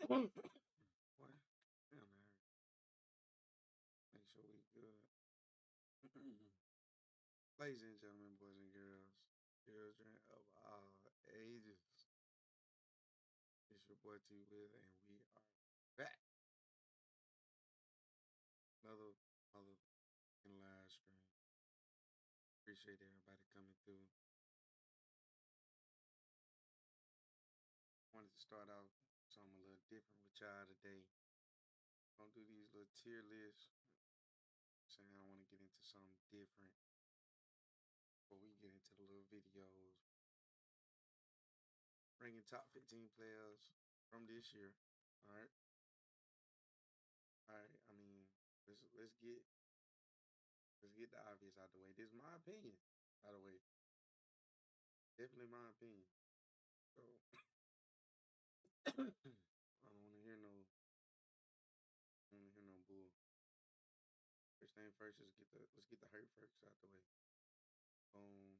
What? Damn, man. Make sure we good. Ladies and gentlemen, boys and girls, children of all ages, it's your boy T Will, and we are back. Another mother in live stream. Appreciate everybody coming through. Wanted to start off something a little different with y'all today. Gonna do these little tier lists. Saying I want to get into something different before we get into the little videos. Bringing top 15 players from this year. All right. All right. I mean, let's get the obvious out the way. This is my opinion, by the way. Definitely my opinion. So I don't want to hear no, I don't want to hear no bull. First thing first is let's get the hurt first out the way. Boom,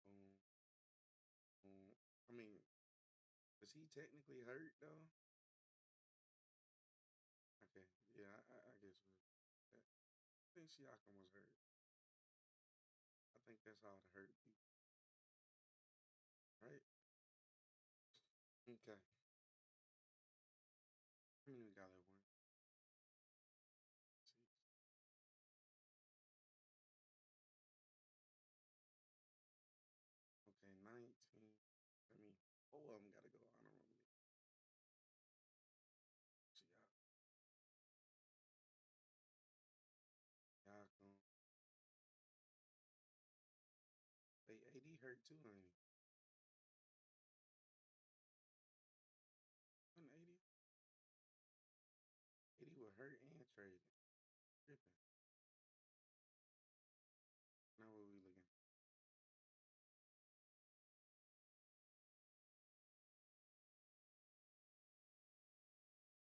boom, boom. I mean, was he technically hurt though? Okay, yeah, I guess it was. I think Siakam was hurt. I think that's all the hurt people, right? Okay. I mean, we got that one. See. Okay, 19. I mean, four of them got to go honorable. See, y'all come. Hey, AD hurt too, ain't he? 180. AD was hurt and traded. Tripping. Now what we looking?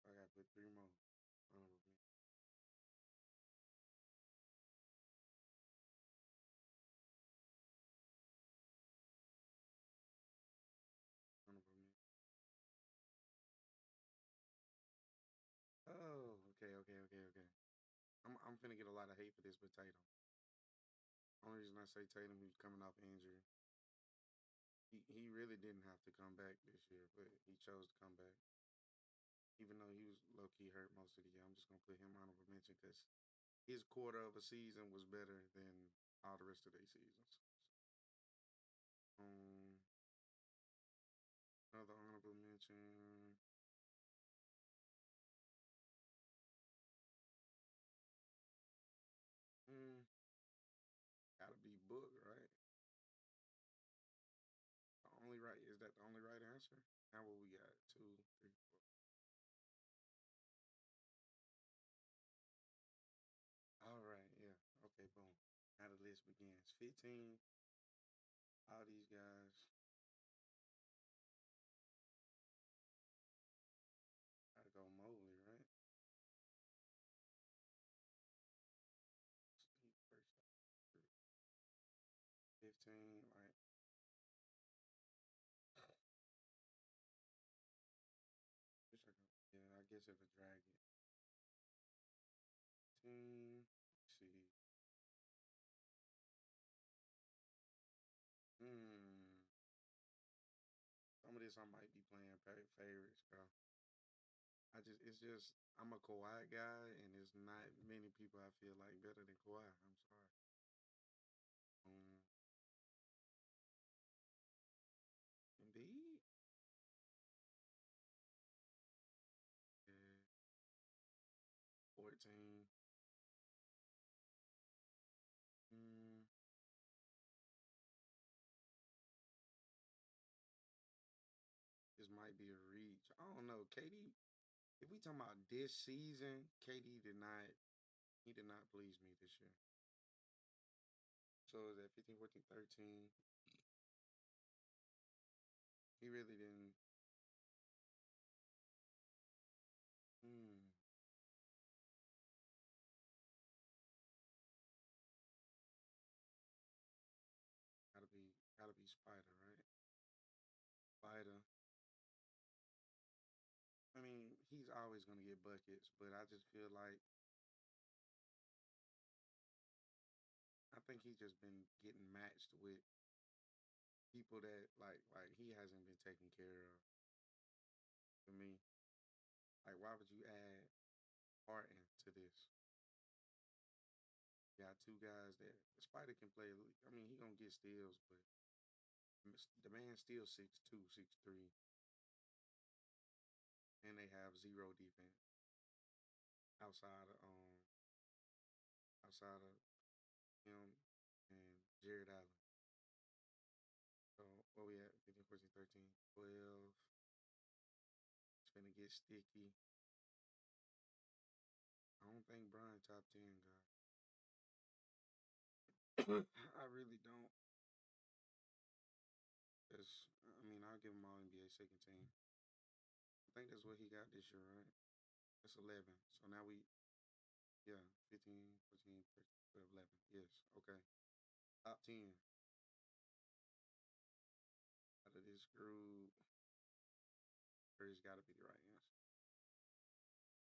I got to put three more honorable mention. Honorable mention. Oh, okay. I'm finna get a lot of hate for this, but Tatum. Only reason I say Tatum, he's coming off injury. He really didn't have to come back this year, but he chose to come back. Even though he was low key hurt most of the year, I'm just gonna put him honorable mention because his quarter of a season was better than all the rest of their seasons. Um, Another honorable mention. Mm, Gotta be Book, right? The only right is that the only right answer? Now what we got? Two, three, four. All right, yeah. Okay, boom. Now the list begins. 15. All these guys gotta go Mobley, right? He first. 15, like wish I could. Yeah, I guess if a drag it. 15. Let's see. Hmm. Some of this I might be playing favorites, bro. It's just I'm a Kawhi guy, and there's not many people I feel like better than Kawhi. I'm sorry. Um, Indeed. Yeah. 14. Mm, this might be a reach. I don't know. KD, if we talking about this season, he did not please me this year. So is that 15, 14, 13? He really didn't. Hmm. Gotta be Spider, right? Spider. I always gonna get buckets, but I just feel like I think he's just been getting matched with people that like he hasn't been taken care of. To me, like why would you add Harden to this? You got two guys that Spider can play. I mean, he gonna get steals, but the man's still 6'2", 6'3", and they have zero defense outside of outside of him and Jared Allen. So what we at 15, 14, 13, 12. It's gonna get sticky. I don't think Brian top 10 guy. I really don't. Cause I mean I'll give him all NBA second team. I think that's what he got this year, right? That's 11. So now we yeah 15, 14, 13, 12, 11. Yes, okay. Top 10 out of this group. Curry's got to be the right answer.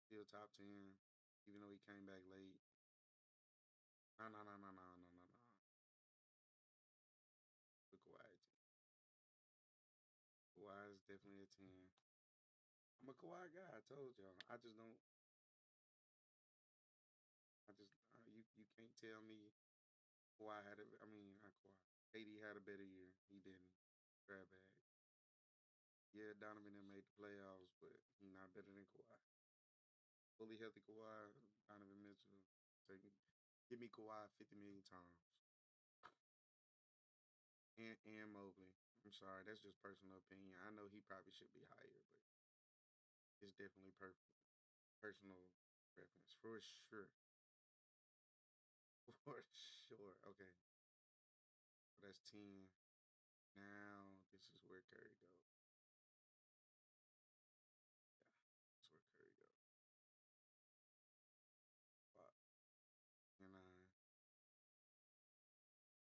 Still top 10, even though he came back late. No, no, no, no, no, no, no, no. Put Kawhi at 10. Kawhi is definitely a 10. I'm a Kawhi guy. I told y'all. I just don't. You can't tell me Kawhi had a. I mean, not Kawhi. KD had a better year. He didn't. Grab bag. Yeah, Donovan and made the playoffs, but he not better than Kawhi. Fully healthy Kawhi, Donovan Mitchell. Take, give me Kawhi 50 million times. And Mobley. I'm sorry, that's just personal opinion. I know he probably should be higher, but it's definitely personal preference for sure. For sure. Okay, so that's 10. Now this is where Curry goes. Yeah, that's where Curry goes. Fuck. And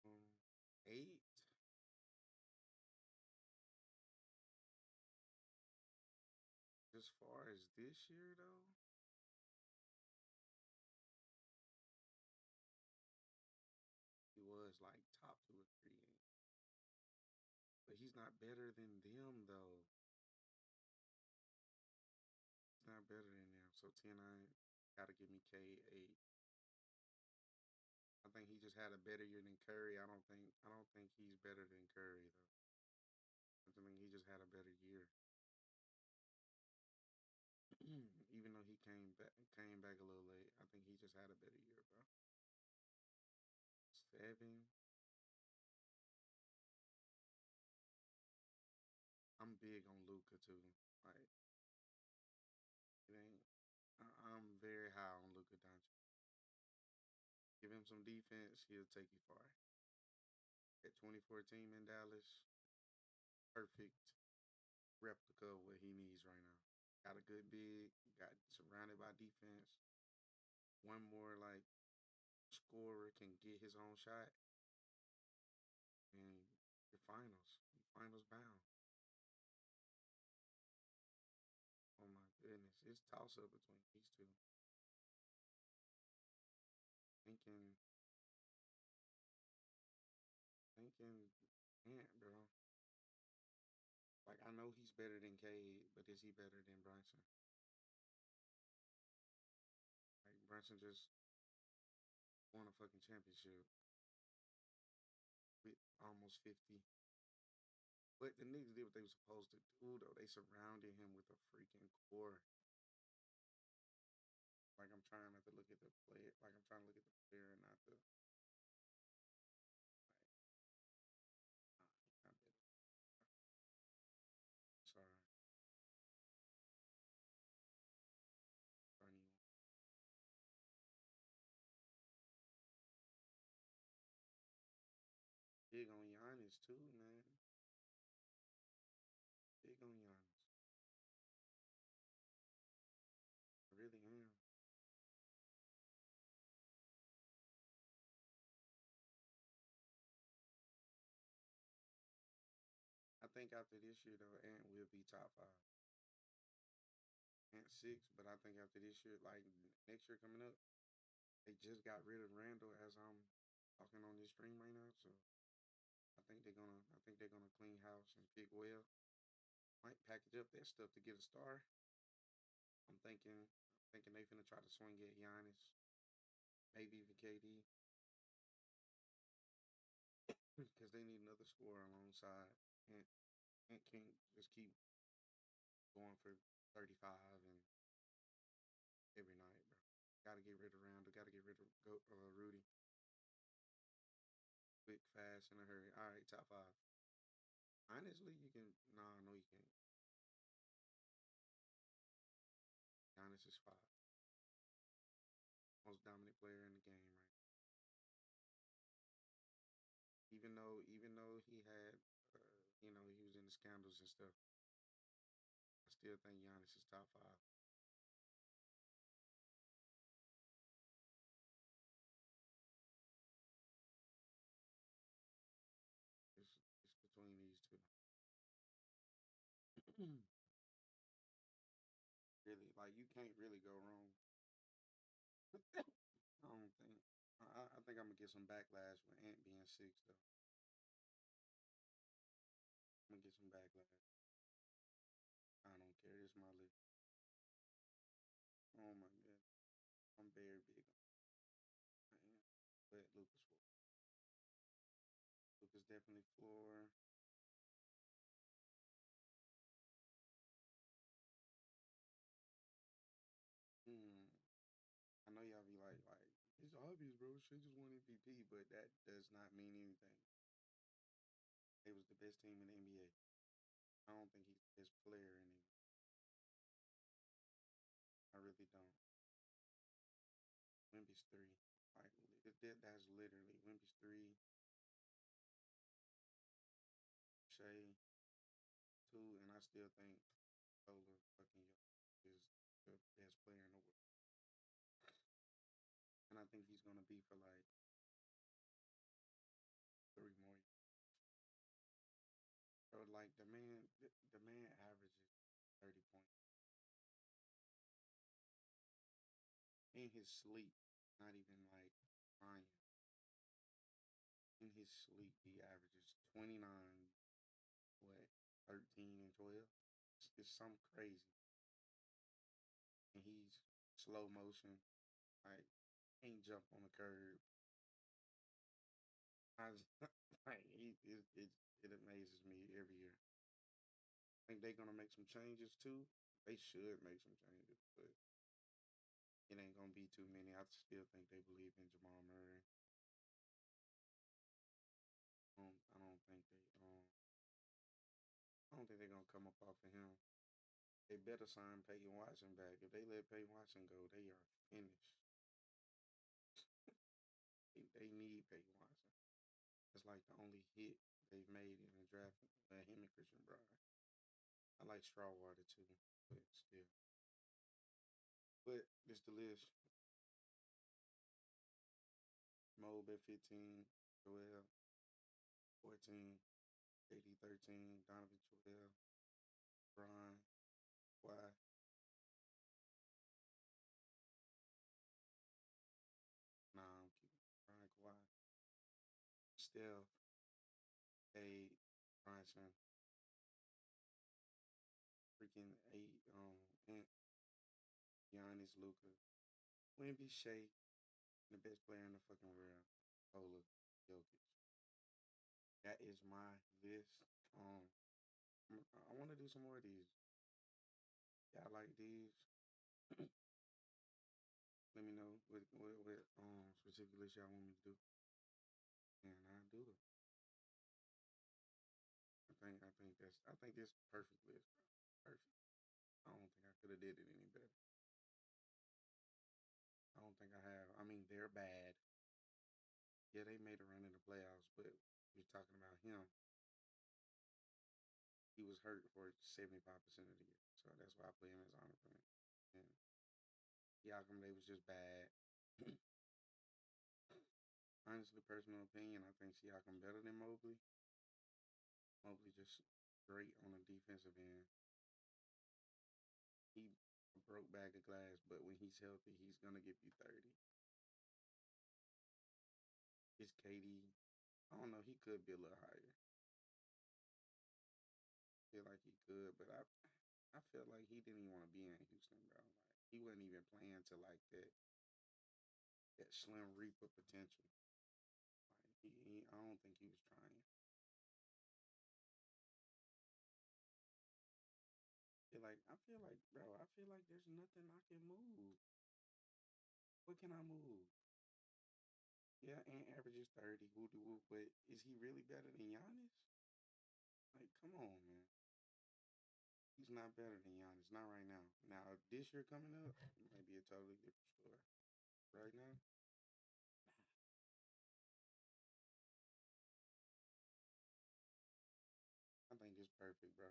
um, 8. As far as this year though, he was like top 2 or 3, but he's not better than them though. He's not better than them. So 10, I gotta give me K 8. I think he just had a better year than Curry. I don't think he's better than Curry though. I think he just had a better year. Even though he came back a little late. I think he just had a better year, bro. 7. I'm big on Luca too. Like it ain't. I'm very high on Luca Doncic. Give him some defense, he'll take you far. That 24 team in Dallas, perfect replica of what he needs right now. Got a good big, got surrounded by defense. One more like scorer can get his own shot, and your finals, finals bound. Oh my goodness, it's toss up between these two. Thinking, thinking, man, bro. Like I know he's better than Cade, but is he better than Brunson? Like Brunson just won a fucking championship with almost 50. But the niggas did what they were supposed to do, though. They surrounded him with a freaking core. Like I'm trying not to look at the player. Like I'm trying to look at the player and not the like. Nah, he not better. Sorry, Bernie. Big on Giannis too, man. Big on Giannis. I really am. I think after this year though, Ant will be top 5. at six, but I think after this year, like next year coming up, they just got rid of Randall as I'm talking on this stream right now. So I think they're gonna clean house and pick well. Might package up that stuff to get a star. I'm thinking they finna try to swing at Giannis, maybe even KD, because they need another scorer alongside. And and can't just keep going for 35 and every night, bro. Got to get rid of Randall. Got to get rid of Rudy. Quick, fast, in a hurry. All right, top five. Honestly, you can. Nah, no, you can't. Giannis is five. Most dominant player in the game, right? Even though he had, he was in the scandals and stuff. I still think Giannis is top five. It's between these two. Really, like you can't really go wrong. I don't think. I think I'm gonna get some backlash with Ant being six though. I'm gonna get some backlash. I don't care. It's my list. Oh my god, I'm very big on. I am. But Lucas definitely floor. Hmm. I know y'all be like it's obvious, bro. She just won MVP, but that does not mean anything. They was the best team in the NBA. I don't think he's the best player in it. I really don't. Wimby's three. Like that's literally Wimby's three. Shea two, and I still think Solar fucking is the best player in the world. And I think he's gonna be for like 3 more years. So like the man averages 30 points in his sleep, not even like lying. In his sleep, he averages 29, what, 13 and 12. It's something crazy, and he's slow motion, like ain't jump on the curb. I just, like it amazes me every year. I think they're gonna make some changes too. They should make some changes, but it ain't gonna be too many. I still think they believe in Jamal Murray. I don't think they're gonna come up off of him. They better sign Peyton Watson back. If they let Peyton Watson go, they are finished. They need Peyton Watson. It's like the only hit they've made in the draft. Him and Christian Brown. I like Strawwater too, but still. But this the list. Mob at 15, Joel 14, KD 13, Donovan 12, Brian, Why? Nah, I'm keeping Brian Kawhi. Steph, Cade, Bronson, freaking eight, and Giannis, Luca, Wemby, Shea, the best player in the fucking world, Ola, Jokic. That is my list. Um, I want to do some more of these. Y'all like these? Let me know what specific list y'all want me to do, and I'll do it. I think this perfect list, bro. Perfect. I don't think I could have did it any better. I don't think I have. I mean, they're bad. Yeah, they made a run in the playoffs, but we're talking about him. He was hurt for 75% of the year, so that's why I put him as honor for me. And Siakam, they was just bad. Honestly, personal opinion, I think Siakam better than Mobley. Mobley just great on the defensive end. He broke bag of glass, but when he's healthy, he's gonna give you 30. It's KD. I don't know. He could be a little higher. Feel like he could, but I feel like he didn't even want to be in Houston, bro. Like he wasn't even playing to like that Slim Reaper potential. Like I don't think he was trying. I feel like, bro. I feel like there's nothing I can move. What can I move? Yeah, and averages 30. Woo woo. But is he really better than Giannis? Like, come on, man. He's not better than Giannis. Not right now. Now, this year coming up, it might be a totally different story. Right now, I think it's perfect, bro.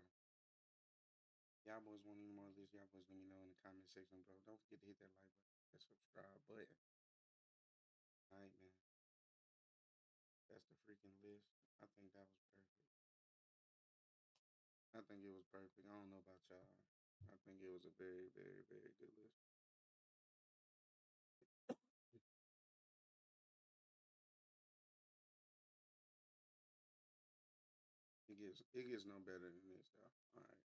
Y'all boys want any more of this? Y'all boys let me know in the comment section, bro. Don't forget to hit that like button, that subscribe button. All right, man. That's the freaking list. I think that was perfect. I think it was perfect. I don't know about y'all. I think it was a very, very, very good list. It gets no better than this, though. All right.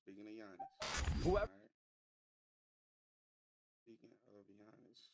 Speaking of Giannis. Whoever. All right. Speaking of Giannis.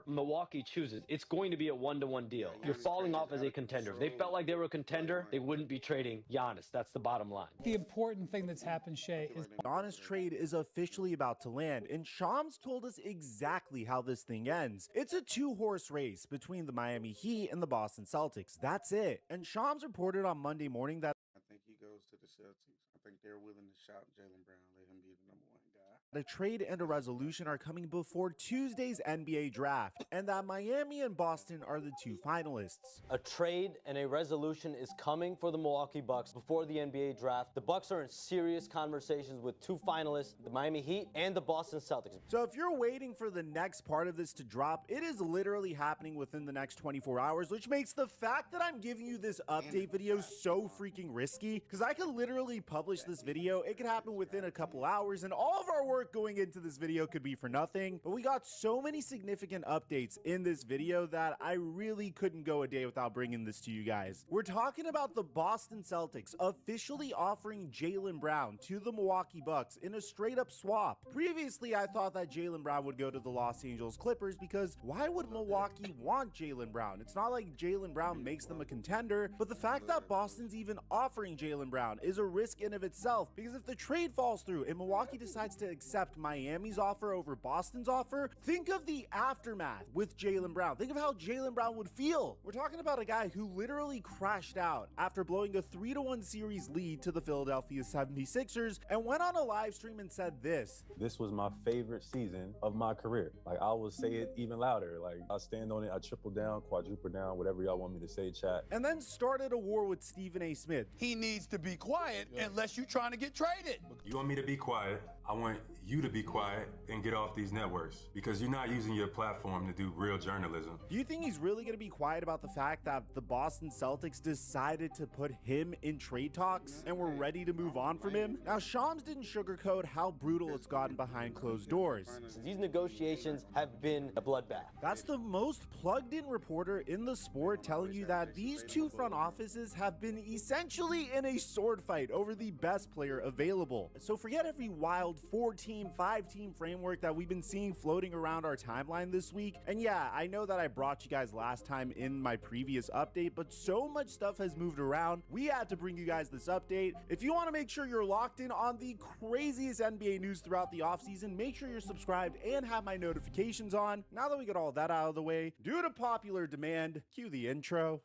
Milwaukee chooses, it's going to be a one-to-one deal. Yeah, You're Giannis falling trade off is as out a of contender. If they control. felt like they were a contender, Draymond. they wouldn't be trading Giannis. That's the bottom line. The important thing that's happened, Shea, I feel is like they need to Giannis trade trade is officially about to land, and Shams told us exactly how this thing ends. It's a two-horse race between the Miami Heat and the Boston Celtics. That's it. And Shams reported on Monday morning that I think he goes to the Celtics. I think they're willing to shop Jaylen Brown, let him be the number one guy. a trade and a resolution are coming before Tuesday's NBA draft, and that Miami and Boston are the two finalists. A trade and a resolution is coming for the Milwaukee Bucks before the NBA draft. The Bucks are in serious conversations with two finalists, the Miami Heat and the Boston Celtics. So if you're waiting for the next part of this to drop, it is literally happening within the next 24 hours, which makes the fact that I'm giving you this update video so freaking risky, because I could literally publish this video, it could happen within a couple hours, and all of our work going into this video could be for nothing. But we got so many significant updates in this video that I really couldn't go a day without bringing this to you guys. We're talking about the Boston Celtics officially offering Jaylen Brown to the Milwaukee Bucks in a straight up swap. Previously, I thought that Jaylen Brown would go to the Los Angeles Clippers, because why would Milwaukee want Jaylen Brown? It's not like Jaylen Brown makes them a contender, but the fact that Boston's even offering Jaylen Brown is a risk in of itself, because if the trade falls through and Milwaukee decides to accept Miami's offer over Boston's offer, think of the aftermath with Jaylen Brown. Think of how Jaylen Brown would feel. We're talking about a guy who literally crashed out after blowing a 3-1 series lead to the Philadelphia 76ers and went on a live stream and said this. This was my favorite season of my career. Like, I will say it even louder. Like, I stand on it, I triple down, quadruple down, whatever y'all want me to say, chat. And then started a war with Stephen A. Smith. He needs to be quiet unless you're trying to get traded. You want me to be quiet? I want you to be quiet and get off these networks, because you're not using your platform to do real journalism. Do you think he's really going to be quiet about the fact that the Boston Celtics decided to put him in trade talks and were ready to move on from him? Now, Shams didn't sugarcoat how brutal it's gotten behind closed doors. These negotiations have been a bloodbath. That's the most plugged-in reporter in the sport telling you that these two front offices have been essentially in a sword fight over the best player available. So forget every wild 4-team, 5-team framework that we've been seeing floating around our timeline this week. And yeah, I know that I brought you guys last time in my previous update, but so much stuff has moved around. We had to bring you guys this update. If you want to make sure you're locked in on the craziest NBA news throughout the offseason, make sure you're subscribed and have my notifications on. Now that we got all that out of the way, due to popular demand, cue the intro.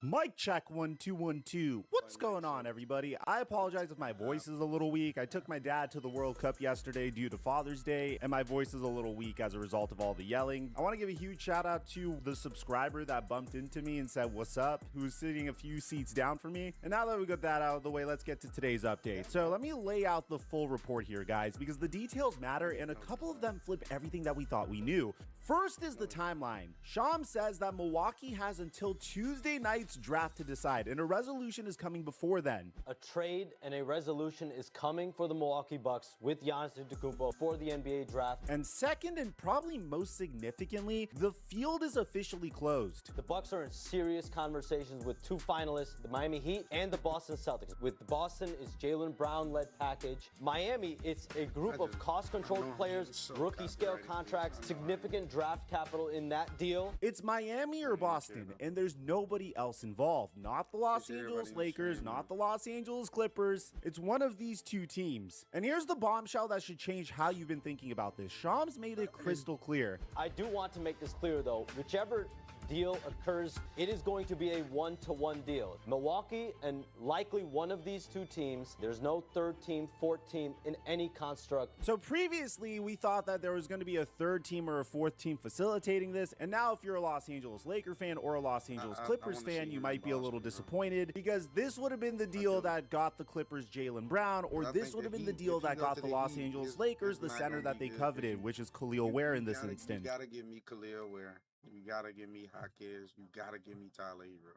Mic check 1 2 1 2. What What's going on, everybody? I apologize if my voice is a little weak. I took my dad to the World Cup yesterday due to Father's Day, and my voice is a little weak as a result of all the yelling. I want to give a huge shout out to the subscriber that bumped into me and said, "What's up?" who's sitting a few seats down from me. And now that we got that out of the way, let's get to today's update. So let me lay out the full report here, guys, because the details matter, and a couple of them flip everything that we thought we knew. First is the timeline. Shams says that Milwaukee has until Tuesday night's draft to decide, and a resolution is coming before then. A trade and a resolution is coming for the Milwaukee Bucks with Giannis Antetokounmpo for the NBA draft. And second, and probably most significantly, the field is officially closed. The Bucks are in serious conversations with two finalists, the Miami Heat and the Boston Celtics. With Boston is Jaylen Brown-led package. Miami, it's a group of cost-controlled players, rookie-scale contracts, significant draft capital in that deal. It's Miami or Boston, and there's nobody else involved. Not the Los Angeles Lakers, not the Los Angeles Clippers. It's one of these two teams. And here's the bombshell that should change how you've been thinking about this. Shams made it crystal clear. I do want to make this clear, though. Whichever deal occurs, it is going to be a one-to-one deal. Milwaukee and likely one of these two teams. There's no third team, fourth team in any construct. So previously, we thought that there was going to be a third team or a fourth team facilitating this. And now if you're a Los Angeles Laker fan or a Los Angeles Clippers fan, you might be a little disappointed because this would have been the deal that got the Clippers Jaylen Brown, or this would have been the deal that got the Los Angeles Lakers the center that they coveted, which is Khalil Ware in this instant. You gotta give me Khalil Ware. You gotta give me Jaquez. You gotta give me Tyler Hero.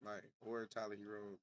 Like, or Tyler Hero.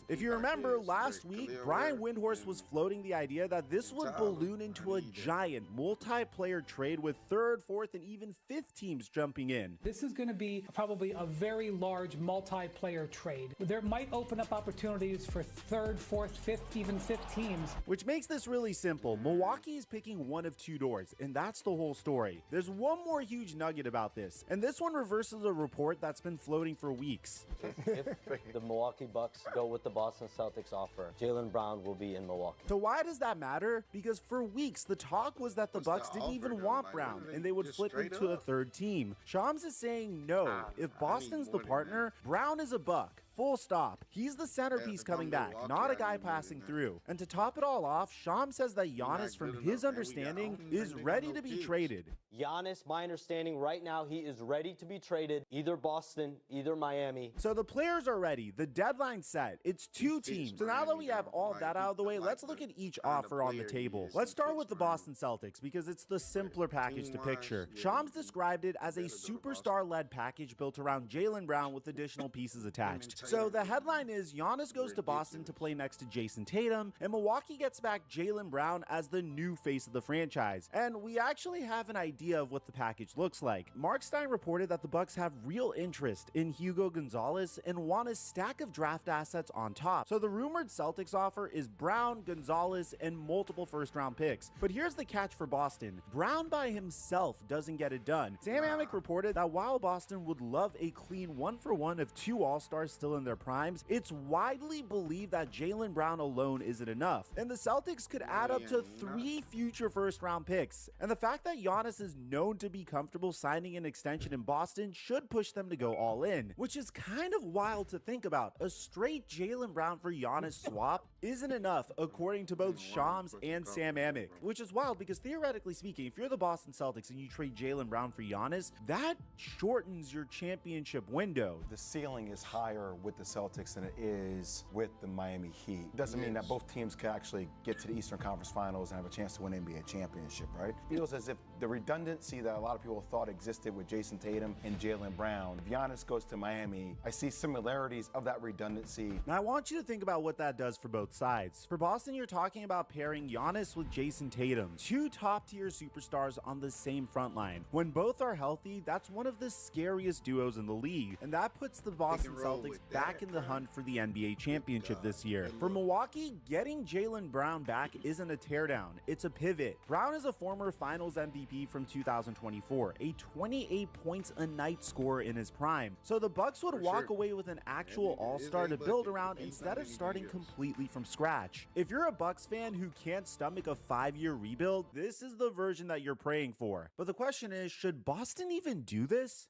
If you remember last week, Brian Windhorst was floating the idea that this would balloon into a giant multiplayer trade with third, fourth, and even fifth teams jumping in. This is going to be probably a very large multiplayer trade. There might open up opportunities for third, fourth, fifth, even fifth teams. Which makes this really simple. Milwaukee is picking one of two doors, and that's the whole story. There's one more huge nugget about this, and this one reverses a report that's been floating for weeks. If the Milwaukee Bucks go with the Boston Celtics offer, Jaylen Brown will be in Milwaukee. So why does that matter? Because for weeks, the talk was that the Bucks didn't even want Brown, and they would flip him to a third team. Shams is saying no. If Boston's the partner, Brown is a Buck. Full stop. He's the centerpiece coming back, not a guy passing through. And to top it all off, Shams says that Giannis, from his understanding, is ready to be traded. Giannis, my understanding right now, he is ready to be traded. Either Boston, either Miami. So the players are ready. The deadline's set. It's two teams. So now that we have all that out of the way, let's look at each offer on the table. Let's start with the Boston Celtics because it's the simpler package to picture. Shams described it as a superstar-led package built around Jaylen Brown with additional pieces attached. So the headline is Giannis goes to Boston to play next to Jason Tatum, and Milwaukee gets back Jaylen Brown as the new face of the franchise. And we actually have an idea of what the package looks like. Mark Stein reported that the Bucks have real interest in Hugo Gonzalez and want a stack of draft assets on top. So the rumored Celtics offer is Brown, Gonzalez, and multiple first-round picks. But here's the catch for Boston. Brown by himself doesn't get it done. Sam Amick reported that while Boston would love a clean 1-for-1 of two All-Stars still in their primes, it's widely believed that Jaylen Brown alone isn't enough, and the Celtics could add up to 3 future first-round picks. And the fact that Giannis is known to be comfortable signing an extension in Boston should push them to go all in, which is kind of wild to think about. A straight Jaylen Brown for Giannis swap isn't enough, according to both Shams and Sam Amick, which is wild because theoretically speaking, if you're the Boston Celtics and you trade Jaylen Brown for Giannis, that shortens your championship window. The ceiling is higher with the Celtics than it is with the Miami Heat. Doesn't mean that both teams can actually get to the Eastern Conference Finals and have a chance to win NBA championship, right? Feels as if the redundancy that a lot of people thought existed with Jason Tatum and Jaylen Brown, if Giannis goes to Miami, I see similarities of that redundancy. Now I want you to think about what that does for both sides. For Boston, you're talking about pairing Giannis with Jason Tatum, two top-tier superstars on the same front line. When both are healthy, that's one of the scariest duos in the league, and that puts the Boston Celtics back in the hunt for the NBA championship this year. For Milwaukee, getting Jaylen Brown back isn't a teardown, it's a pivot. Brown is a former Finals MVP from 2024, a 28 points a night scorer in his prime. So the Bucks would walk away with an actual all-star to build around instead of starting completely from scratch. If you're a Bucks fan who can't stomach a 5-year rebuild, this is the version that you're praying for. But the question is, should Boston even do this?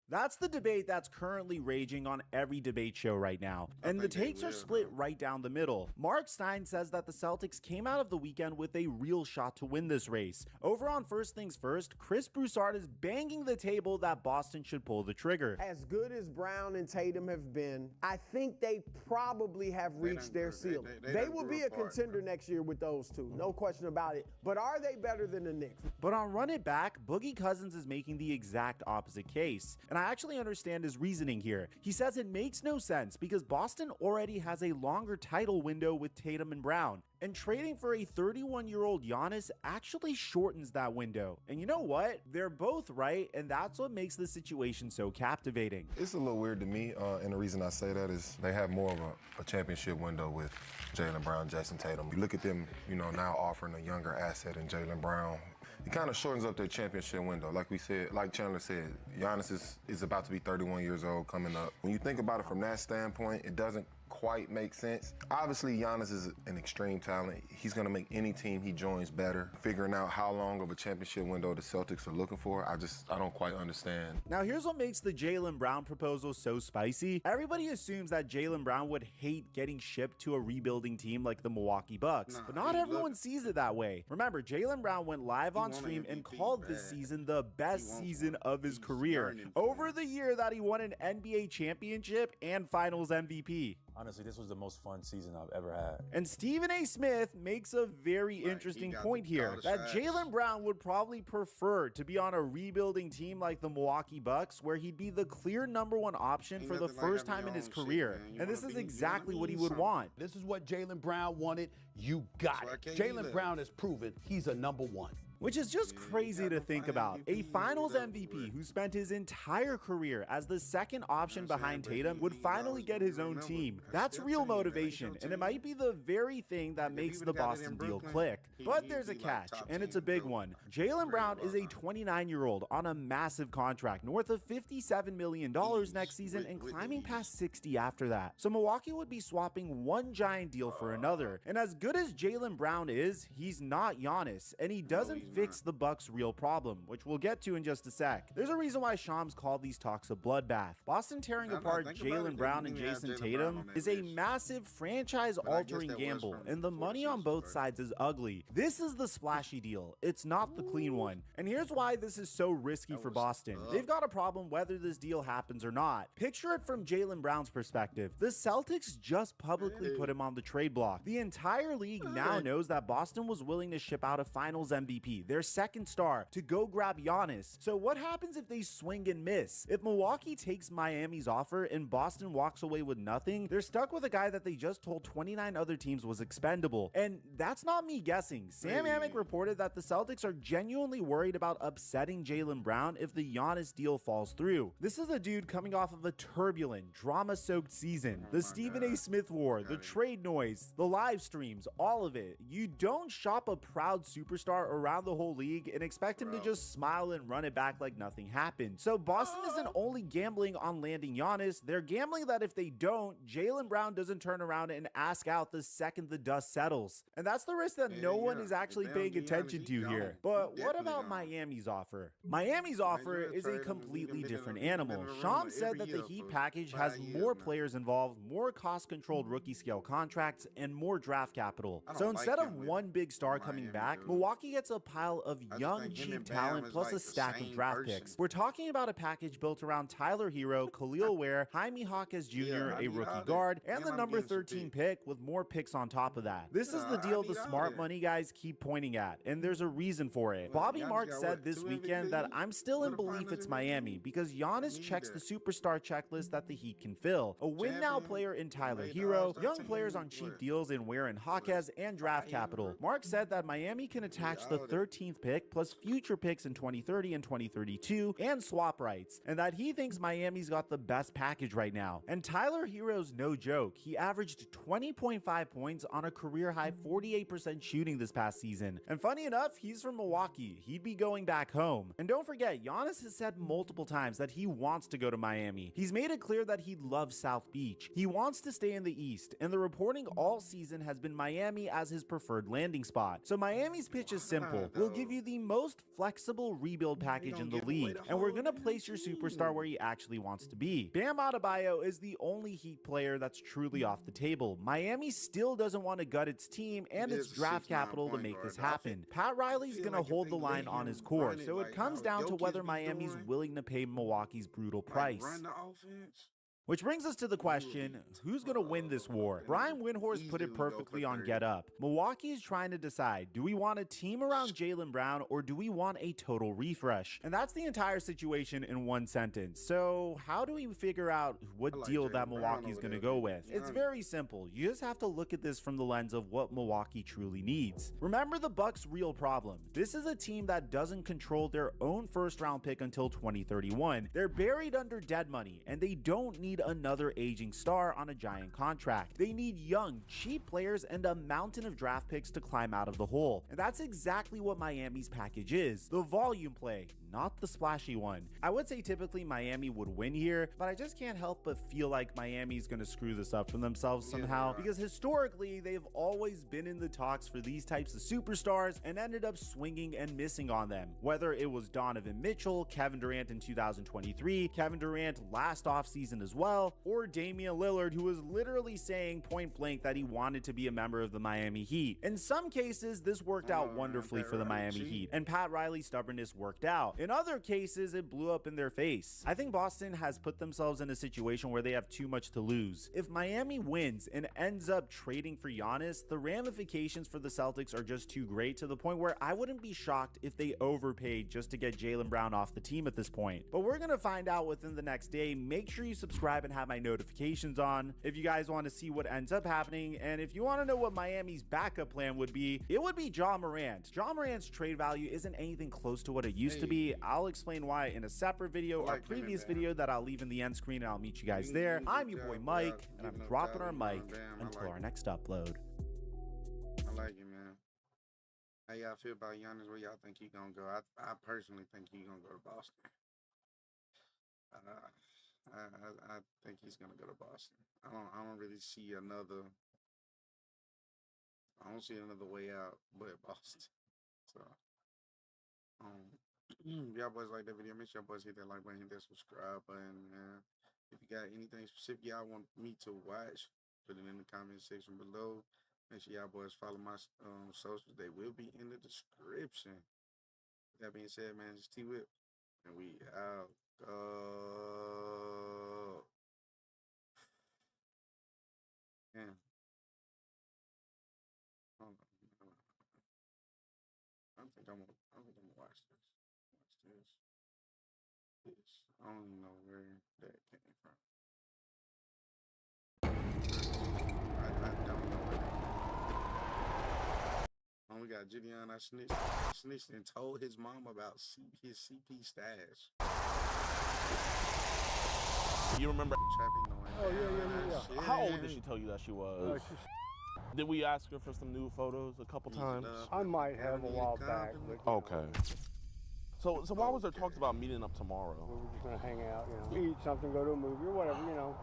That's the debate that's currently raging on every debate show right now, and the takes are split right down the middle. Mark Stein says that the Celtics came out of the weekend with a real shot to win this race. Over on First Things First, Chris Broussard is banging the table that Boston should pull the trigger. As good as Brown and Tatum have been, I think they probably have reached their ceiling. They will be a contender next year with those two, no question about it. But are they better than the Knicks? But on Run It Back, Boogie Cousins is making the exact opposite case. And I actually understand his reasoning here. He says it makes no sense because Boston already has a longer title window with Tatum and Brown. And trading for a 31-year-old Giannis actually shortens that window. And you know what? They're both right, and that's what makes the situation so captivating. It's a little weird to me, and the reason I say that is they have more of a championship window with Jaylen Brown, Jason Tatum. You look at them, now offering a younger asset in Jaylen Brown. It kind of shortens up their championship window. Like Chandler said, Giannis is about to be 31 years old coming up. When you think about it from that standpoint, it doesn't quite make sense. Obviously, Giannis is an extreme talent. He's going to make any team he joins better. Figuring out how long of a championship window the Celtics are looking for, I don't quite understand. Now, here's what makes the Jaylen Brown proposal so spicy. Everybody assumes that Jaylen Brown would hate getting shipped to a rebuilding team like the Milwaukee Bucks, but not everyone sees it that way. Remember, Jaylen Brown went live on stream and called this season the best season of his career, over the year that he won an NBA championship and Finals MVP. Honestly, this was the most fun season I've ever had. And Stephen A. Smith makes a very interesting point here, that Jaylen Brown would probably prefer to be on a rebuilding team like the Milwaukee Bucks, where he'd be the clear #1 option for the first time in his career. And this is exactly what he would want. This is what Jaylen Brown wanted. You got it. Jaylen Brown has proven he's a #1. Which is just crazy to think about. A Finals MVP who spent his entire career as the second option behind Tatum would finally get his own team. That's real motivation, and it might be the very thing that makes the Boston deal click. But there's a catch, and it's a big one. Jaylen Brown is a 29-year-old on a massive contract, north of $57 million next season and climbing past 60 after that. So Milwaukee would be swapping one giant deal for another. And as good as Jaylen Brown is, he's not Giannis, and he doesn't fix the Bucks' real problem, which we'll get to in just a sec. There's a reason why Shams called these talks a bloodbath. Boston tearing apart Jaylen Brown and Jason Tatum is a massive franchise-altering gamble, and the money on both sides is ugly. This is the splashy deal. It's not the clean one. And here's why this is so risky for Boston. They've got a problem whether this deal happens or not. Picture it from Jaylen Brown's perspective. The Celtics just publicly put him on the trade block. The entire league now knows that Boston was willing to ship out a Finals MVP, their second star, to go grab Giannis. So what happens if they swing and miss? If Milwaukee takes Miami's offer and Boston walks away with nothing, they're stuck with a guy that they just told 29 other teams was expendable. And that's not me guessing. Sam Amick reported that the Celtics are genuinely worried about upsetting Jaylen Brown if the Giannis deal falls through. This is a dude coming off of a turbulent, drama-soaked season. The Stephen A. Smith war, the trade noise, the live streams, all of it. You don't shop a proud superstar around the whole league and expect him to just smile and run it back like nothing happened. So Boston isn't only gambling on landing Giannis, they're gambling that if they don't, Jaylen Brown doesn't turn around and ask out the second the dust settles. And that's the risk that no one is actually paying attention to here. But what about Miami's offer? Miami's offer is a completely different animal. Shams said that the Heat package has more players involved, more cost-controlled rookie scale contracts, and more draft capital. So instead of one big star coming back, Milwaukee gets a pile of young, cheap talent plus a stack of draft picks. We're talking about a package built around Tyler Hero, Khalil Ware, Jaime Jaquez Jr., a rookie guard, and the number 13 pick with more picks on top of that. This is the deal the smart money guys keep pointing at, and there's a reason for it. Bobby Marks said this weekend that I'm still in belief it's Miami because Giannis checks the superstar checklist that the Heat can fill. A win-now player in Tyler Hero, young players on cheap deals in Ware and Jaquez, and draft capital. Mark said that Miami can attach the 13th pick plus future picks in 2030 and 2032 and swap rights, and that he thinks Miami's got the best package right now. And Tyler Hero's no joke. He averaged 20.5 points on a career-high 48% shooting this past season. And funny enough, he's from Milwaukee. He'd be going back home. And don't forget, Giannis has said multiple times that he wants to go to Miami. He's made it clear that he loves South Beach. He wants to stay in the East, and the reporting all season has been Miami Miami as his preferred landing spot. So Miami's pitch is simple. We'll give you the most flexible rebuild package in the league, and we're gonna place your superstar where he actually wants to be. Bam Adebayo is the only Heat player that's truly off the table. Miami still doesn't want to gut its team and its draft capital to make this happen. Pat Riley's gonna hold the line on his core, so it comes down to whether Miami's willing to pay Milwaukee's brutal price. Which brings us to the question, who's going to win this war? Brian Windhorst put it perfectly on Get Up. Milwaukee is trying to decide, do we want a team around Jaylen Brown or do we want a total refresh? And that's the entire situation in one sentence. So how do we figure out what deal that Milwaukee's going to go with? It's very simple. You just have to look at this from the lens of what Milwaukee truly needs. Remember the Bucks' real problem. This is a team that doesn't control their own first-round pick until 2031. They're buried under dead money, and they don't need another aging star on a giant contract. They need young, cheap players and a mountain of draft picks to climb out of the hole. And that's exactly what Miami's package is. The volume play, not the splashy one. I would say typically Miami would win here, but I just can't help but feel like Miami's gonna screw this up for themselves somehow, because historically they've always been in the talks for these types of superstars and ended up swinging and missing on them. Whether it was Donovan Mitchell, Kevin Durant in 2023, Kevin Durant last offseason as well, or Damian Lillard, who was literally saying point blank that he wanted to be a member of the Miami Heat. In some cases, this worked out wonderfully for the Miami Heat, and Pat Riley's stubbornness worked out. In other cases, it blew up in their face. I think Boston has put themselves in a situation where they have too much to lose. If Miami wins and ends up trading for Giannis, the ramifications for the Celtics are just too great, to the point where I wouldn't be shocked if they overpaid just to get Jaylen Brown off the team at this point. But we're gonna find out within the next day. Make sure you subscribe and have my notifications on if you guys want to see what ends up happening. And if you want to know what Miami's backup plan would be, it would be Ja Morant. Ja Morant's trade value isn't anything close to what it used to be. I'll explain why in a separate video, our previous video that I'll leave in the end screen, and I'll meet you guys there. I'm your boy Mike, and I'm dropping our mic until our next upload. I like it, man. How y'all feel about Giannis? Where y'all think he gonna go? I personally think he gonna go to Boston. I think he's gonna go to Boston. I don't really see another. I don't see another way out but Boston. So, y'all boys like that video, make sure y'all boys hit that like button, hit that subscribe button, man. If you got anything specific y'all want me to watch, put it in the comment section below. Make sure y'all boys follow my socials. They will be in the description. That being said, man, it's T-Whip, and we out. Yeah. I think I'm gonna watch this. I don't even know where that came from. I don't know where that. We got Gideon. I snitched and told his mom about his CP stash. You remember? Oh yeah. How old did she tell you that she was? Did we ask her for some new photos a couple times? I might have a while back. But, okay. So why was there talks about meeting up tomorrow? We were just gonna hang out, eat something, go to a movie or whatever,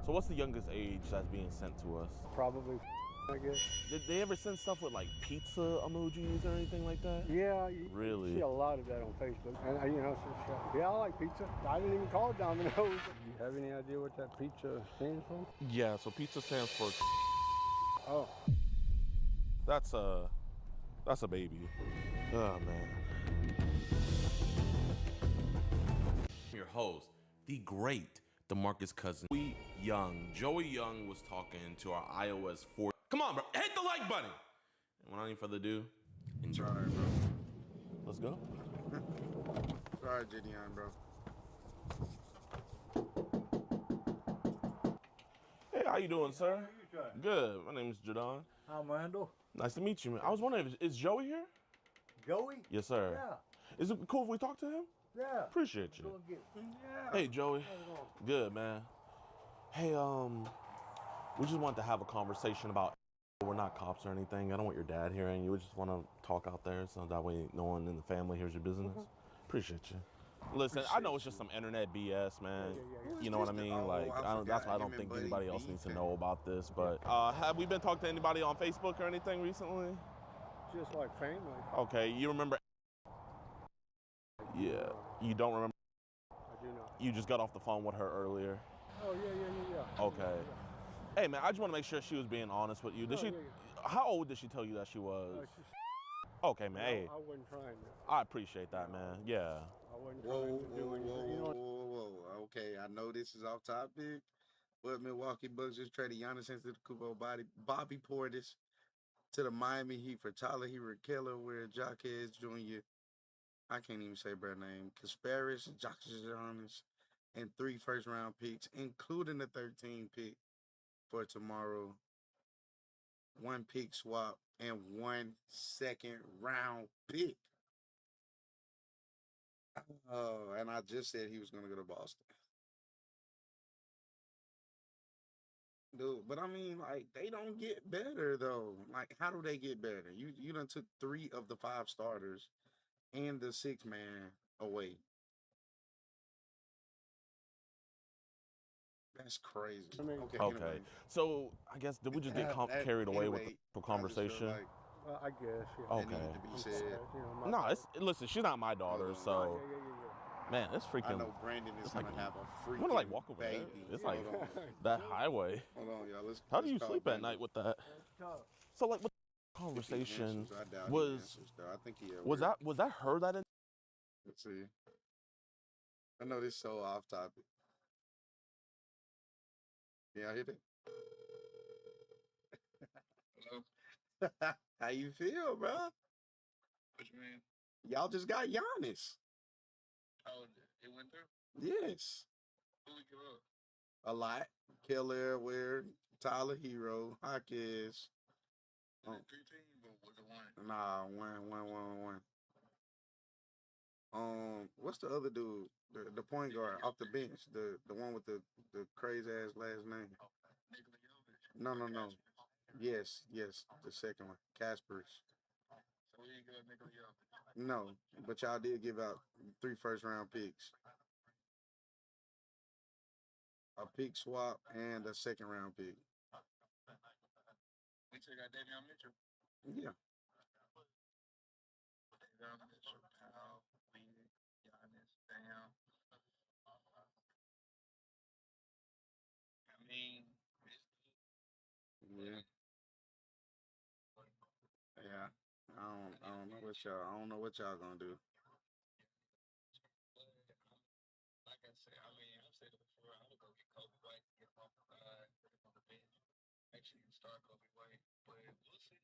So what's the youngest age that's being sent to us? Probably, I guess. Did they ever send stuff with like pizza emojis or anything like that? Yeah. Really? You see a lot of that on Facebook. And yeah, I like pizza. I didn't even call it Domino's. Do you have any idea what that pizza stands for? Yeah, so pizza stands for. Oh. That's a baby. Oh man. Your host, the great DeMarcus Cousins. Joey Young was talking to our iOS 4. Come on, bro, hit the like button. And without any further ado, enjoy. Sorry, bro. Let's go. Sorry, Gideon, bro. Hey, how you doing, sir? Good. My name is Jadon. I'm Randall. Nice to meet you, man. I was wondering, is Joey here? Joey? Yes, sir. Yeah. Is it cool if we talk to him? Yeah. Appreciate you. Hey, Joey. Good, man. Hey, we just wanted to have a conversation about. We're not cops or anything. I don't want your dad hearing you. We just want to talk out there so that way no one in the family hears your business. Appreciate you. Listen, I know it's just some internet BS, man. You know what I mean? Like, that's why I don't think anybody else needs to know about this. But have we been talking to anybody on Facebook or anything recently? Just like family. Okay, you remember? Yeah, you don't remember? I do not. You just got off the phone with her earlier. Oh, yeah. Okay. Hey, man, I just want to make sure she was being honest with you. Did she? How old did she tell you that she was? Okay, man. Hey, I wasn't trying to. I appreciate that, man. Yeah. I wasn't trying to do anything. Whoa. Okay, I know this is off topic, but Milwaukee Bucks just traded Giannis Antetokounmpo, Bobby Portis to the Miami Heat for Tyler Hero Keller, where Jaquez Jr. I can't even say their name. Kasparis, Giannis, and 3 first-round picks, including the 13 pick for tomorrow. 1 pick swap and 1 second-round pick. Oh, and I just said he was going to go to Boston. Dude, but I mean, like, they don't get better, though. Like, how do they get better? You done took 3 of the 5 starters and the 6th man away. That's crazy. I mean, Okay. Anyway. So I guess did we just get carried away with the conversation? I guess. Yeah. Okay. To be said. No, listen. She's not my daughter, so man, it's freaking. I know Brandon is gonna have a freaking I'm gonna like walk over baby. there. It's like Hold on. that highway. Hold on, y'all. How do you call sleep at Brandon. night with that? So like, what conversation I doubt he was answers, though. I think he at was work. that her that? Let's see. I know this is so off topic. Yeah, I hear that. Hello. How you feel, bro? What you mean? Y'all just got Giannis. Oh, it went through? Yes. Who we give up? A lot. Keller, Ware, Tyler Hero, Hawkins. 3 teams, or was it 1? Nah, one. What's the other dude? The point guard off the bench. The one with the crazy ass last name. No. Yes, the second one. Kasparis. So we didn't give up Nikola Jokic. No, but y'all did give out 3 first-round picks. A pick swap and a second-round pick. We still got Davion Mitchell. Yeah. Davion Mitchell, Powell, Lee, Giannis, Bam. I mean, Yeah. Yeah. I don't know what y'all gonna do. like I said, I've said it before. I would go get Kobe White, get him off the side, put him on the bench. Actually, you can start Kobe White, but we'll see.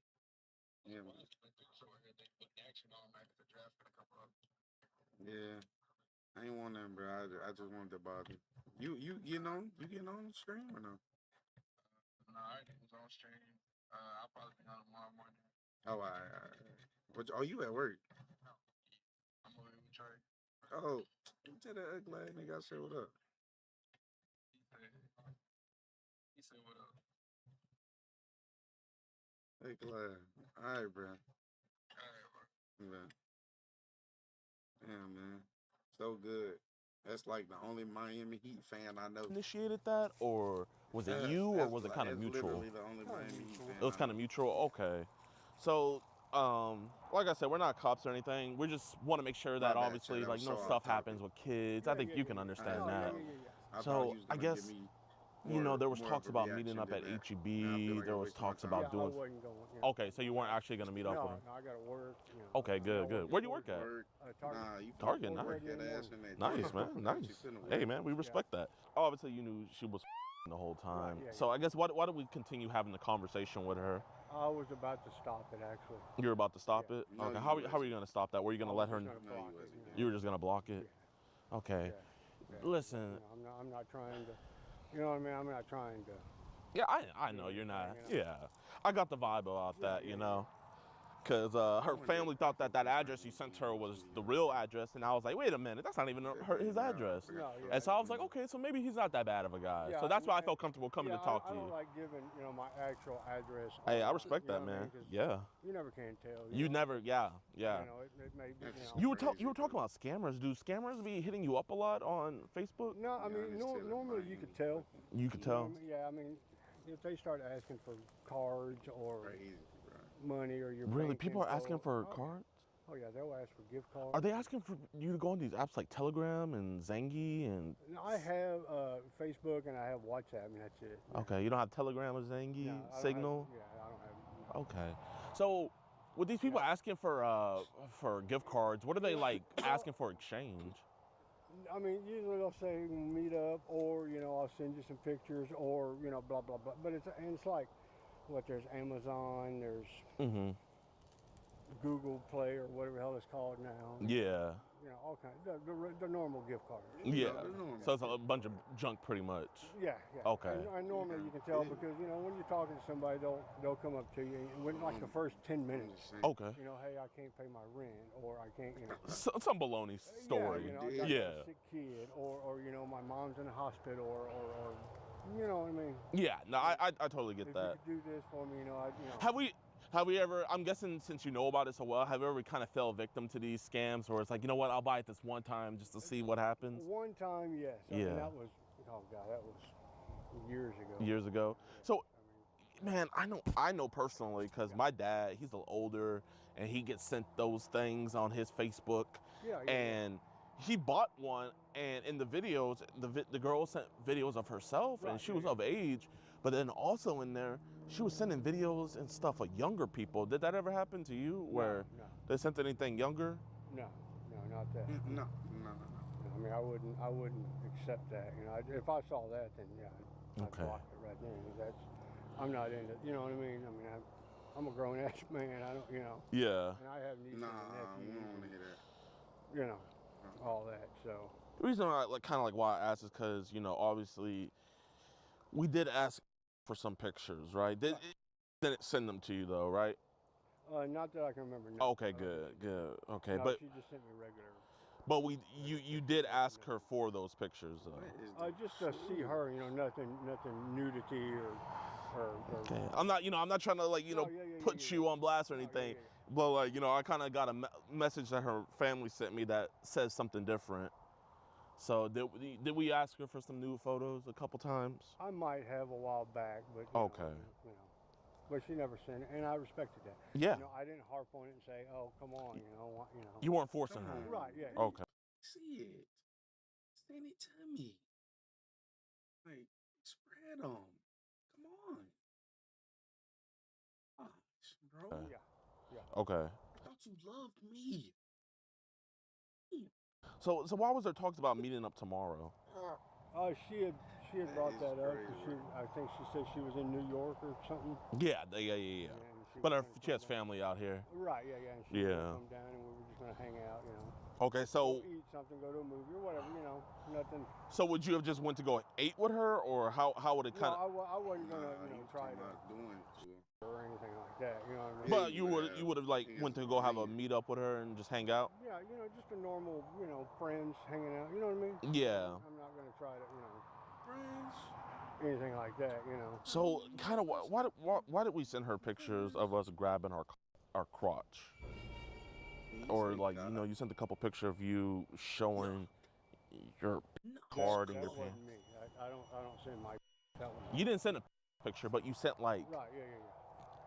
Yeah, man. They put action on night at the draft for a couple of them. Yeah. I ain't want nothing, bro. I just wanted to bother you. You getting on the stream or no? No, I was on stream. I'll probably be on tomorrow morning. Oh, all right. Oh, you at work? I'm over here with Trey. Oh, tell that ugly ass nigga I said what up. He said what up? Hey, Clyde. All right, bro. Yeah. Yeah, man. So good. That's like the only Miami Heat fan I know. Initiated that, or was it you, or was it kind of mutual? Literally the only Miami Heat fan. It was kind of mutual. Okay. So, like I said, we're not cops or anything. We just want to make sure that obviously, like, no stuff happens with kids. I think you can understand that. So, I guess, you know, there was talks about meeting up at HEB. There was talks about doing. I wasn't going. Yeah. Okay, so you weren't actually going to meet up with him. No, I got to work. You know. Okay, good. Where do you work at? Target. Nice, man. Nice. Hey, man, we respect that. Obviously, you knew she was the whole time. So I guess why did we continue having the conversation with her? I was about to stop it, actually. You were about to stop it? Okay. How are you going to stop that? Were you going to let her? You were just going to block it? Okay. Listen. I'm not trying to. You know what I mean? I'm not trying to. Yeah, I know you're not. Yeah. I got the vibe about that, you know. because her family thought that address you sent her was the real address, and I was like, wait a minute, that's not even his address. No, yeah, and so I was like, okay, so maybe he's not that bad of a guy. Yeah, so that's why I felt comfortable coming to talk to I you. don't like giving, my actual address. Hey, I respect that, man. Yeah. You never can tell. You never, yeah. You know, it may be, You were talking about scammers. Do scammers be hitting you up a lot on Facebook? No, I mean, normally you could tell. You could tell? Yeah, I mean, if they start asking for cards or money or your Really? bank People are info, asking for cards? Oh, yeah, they'll ask for gift cards. Are they asking for you to go on these apps like Telegram and Zangy and? No, I have Facebook and I have WhatsApp, and that's it. Okay, you don't have Telegram or Zangy, No, I don't Signal? I don't have. Okay, so with these people asking for gift cards, what are they like asking for exchange? I mean, usually they'll say meet up, or I'll send you some pictures, or blah blah blah. But it's like, what? There's Amazon, there's Google Play or whatever the hell it's called now. Yeah. All kinds. The normal gift cards. Yeah. So it's a bunch of junk, pretty much. Yeah. Okay. And normally you can tell because when you're talking to somebody, they'll come up to you and within like the first 10 minutes. Okay. Hey, I can't pay my rent, or I can't. Some baloney story. I got a sick kid, or my mom's in the hospital, or you know what I mean. Yeah. No, I totally get that. If you could do this for me, Have we ever, I'm guessing since you know about it so well, have you ever kind of fell victim to these scams where it's like, you know what, I'll buy it this one time just to see what happens? One time, yes. Yeah. That was, oh God, that was years ago. Years ago. So, man, I know personally because my dad, he's a little older and he gets sent those things on his Facebook. And he bought one, and in the videos, the girl sent videos of herself and she was of age, but then also in there, she was sending videos and stuff of younger people. Did that ever happen to you where they sent anything younger? No, not that. No. I mean, I wouldn't accept that. If I saw that, then I'd block it right then. I'm not into. You know what I mean? I mean, I'm a grown ass man. I don't. Yeah. And I have nieces and nephews. We don't want to hear that. All that. So. The reason I why I asked is because obviously we did ask for some pictures, right? Didn't send them to you though, right? Not that I can remember. No. Okay, good. Okay, no, but she just sent me regular. But you did ask her for those pictures though. Just to see her, nothing nudity or. Okay. I'm not trying to put you on blast or anything, but I kind of got a message that her family sent me that says something different. So did we ask her for some nude photos a couple times? I might have a while back, but but she never sent it, and I respected that. Yeah. I didn't harp on it and say, "Oh, come on," You weren't forcing her. Right? Yeah. Okay. See it. Send it to me. Like spread them. Come on. Gosh, bro. Yeah. Okay. I thought you loved me. So why was there talks about meeting up tomorrow? She had brought that up. I think she said she was in New York or something. Yeah. But she has family out here. Right. Yeah. And she was gonna come down, and we were just gonna hang out. Okay, so go eat something, go to a movie or whatever. Nothing. So would you have just went to go ate with her, or how would it kind of? No, I wasn't gonna try to doing it or anything like that. You know what I mean? But you would have went to go have a meet up with her and just hang out. Yeah, just a normal friends hanging out. You know what I mean? Yeah. I'm not gonna try to friends anything like that. So kind of why did we send her pictures of us grabbing our crotch? Or you sent a couple pictures of you showing your card and your pants. Wasn't me. I don't send my. That was you didn't send a picture, but you sent Right. Yeah.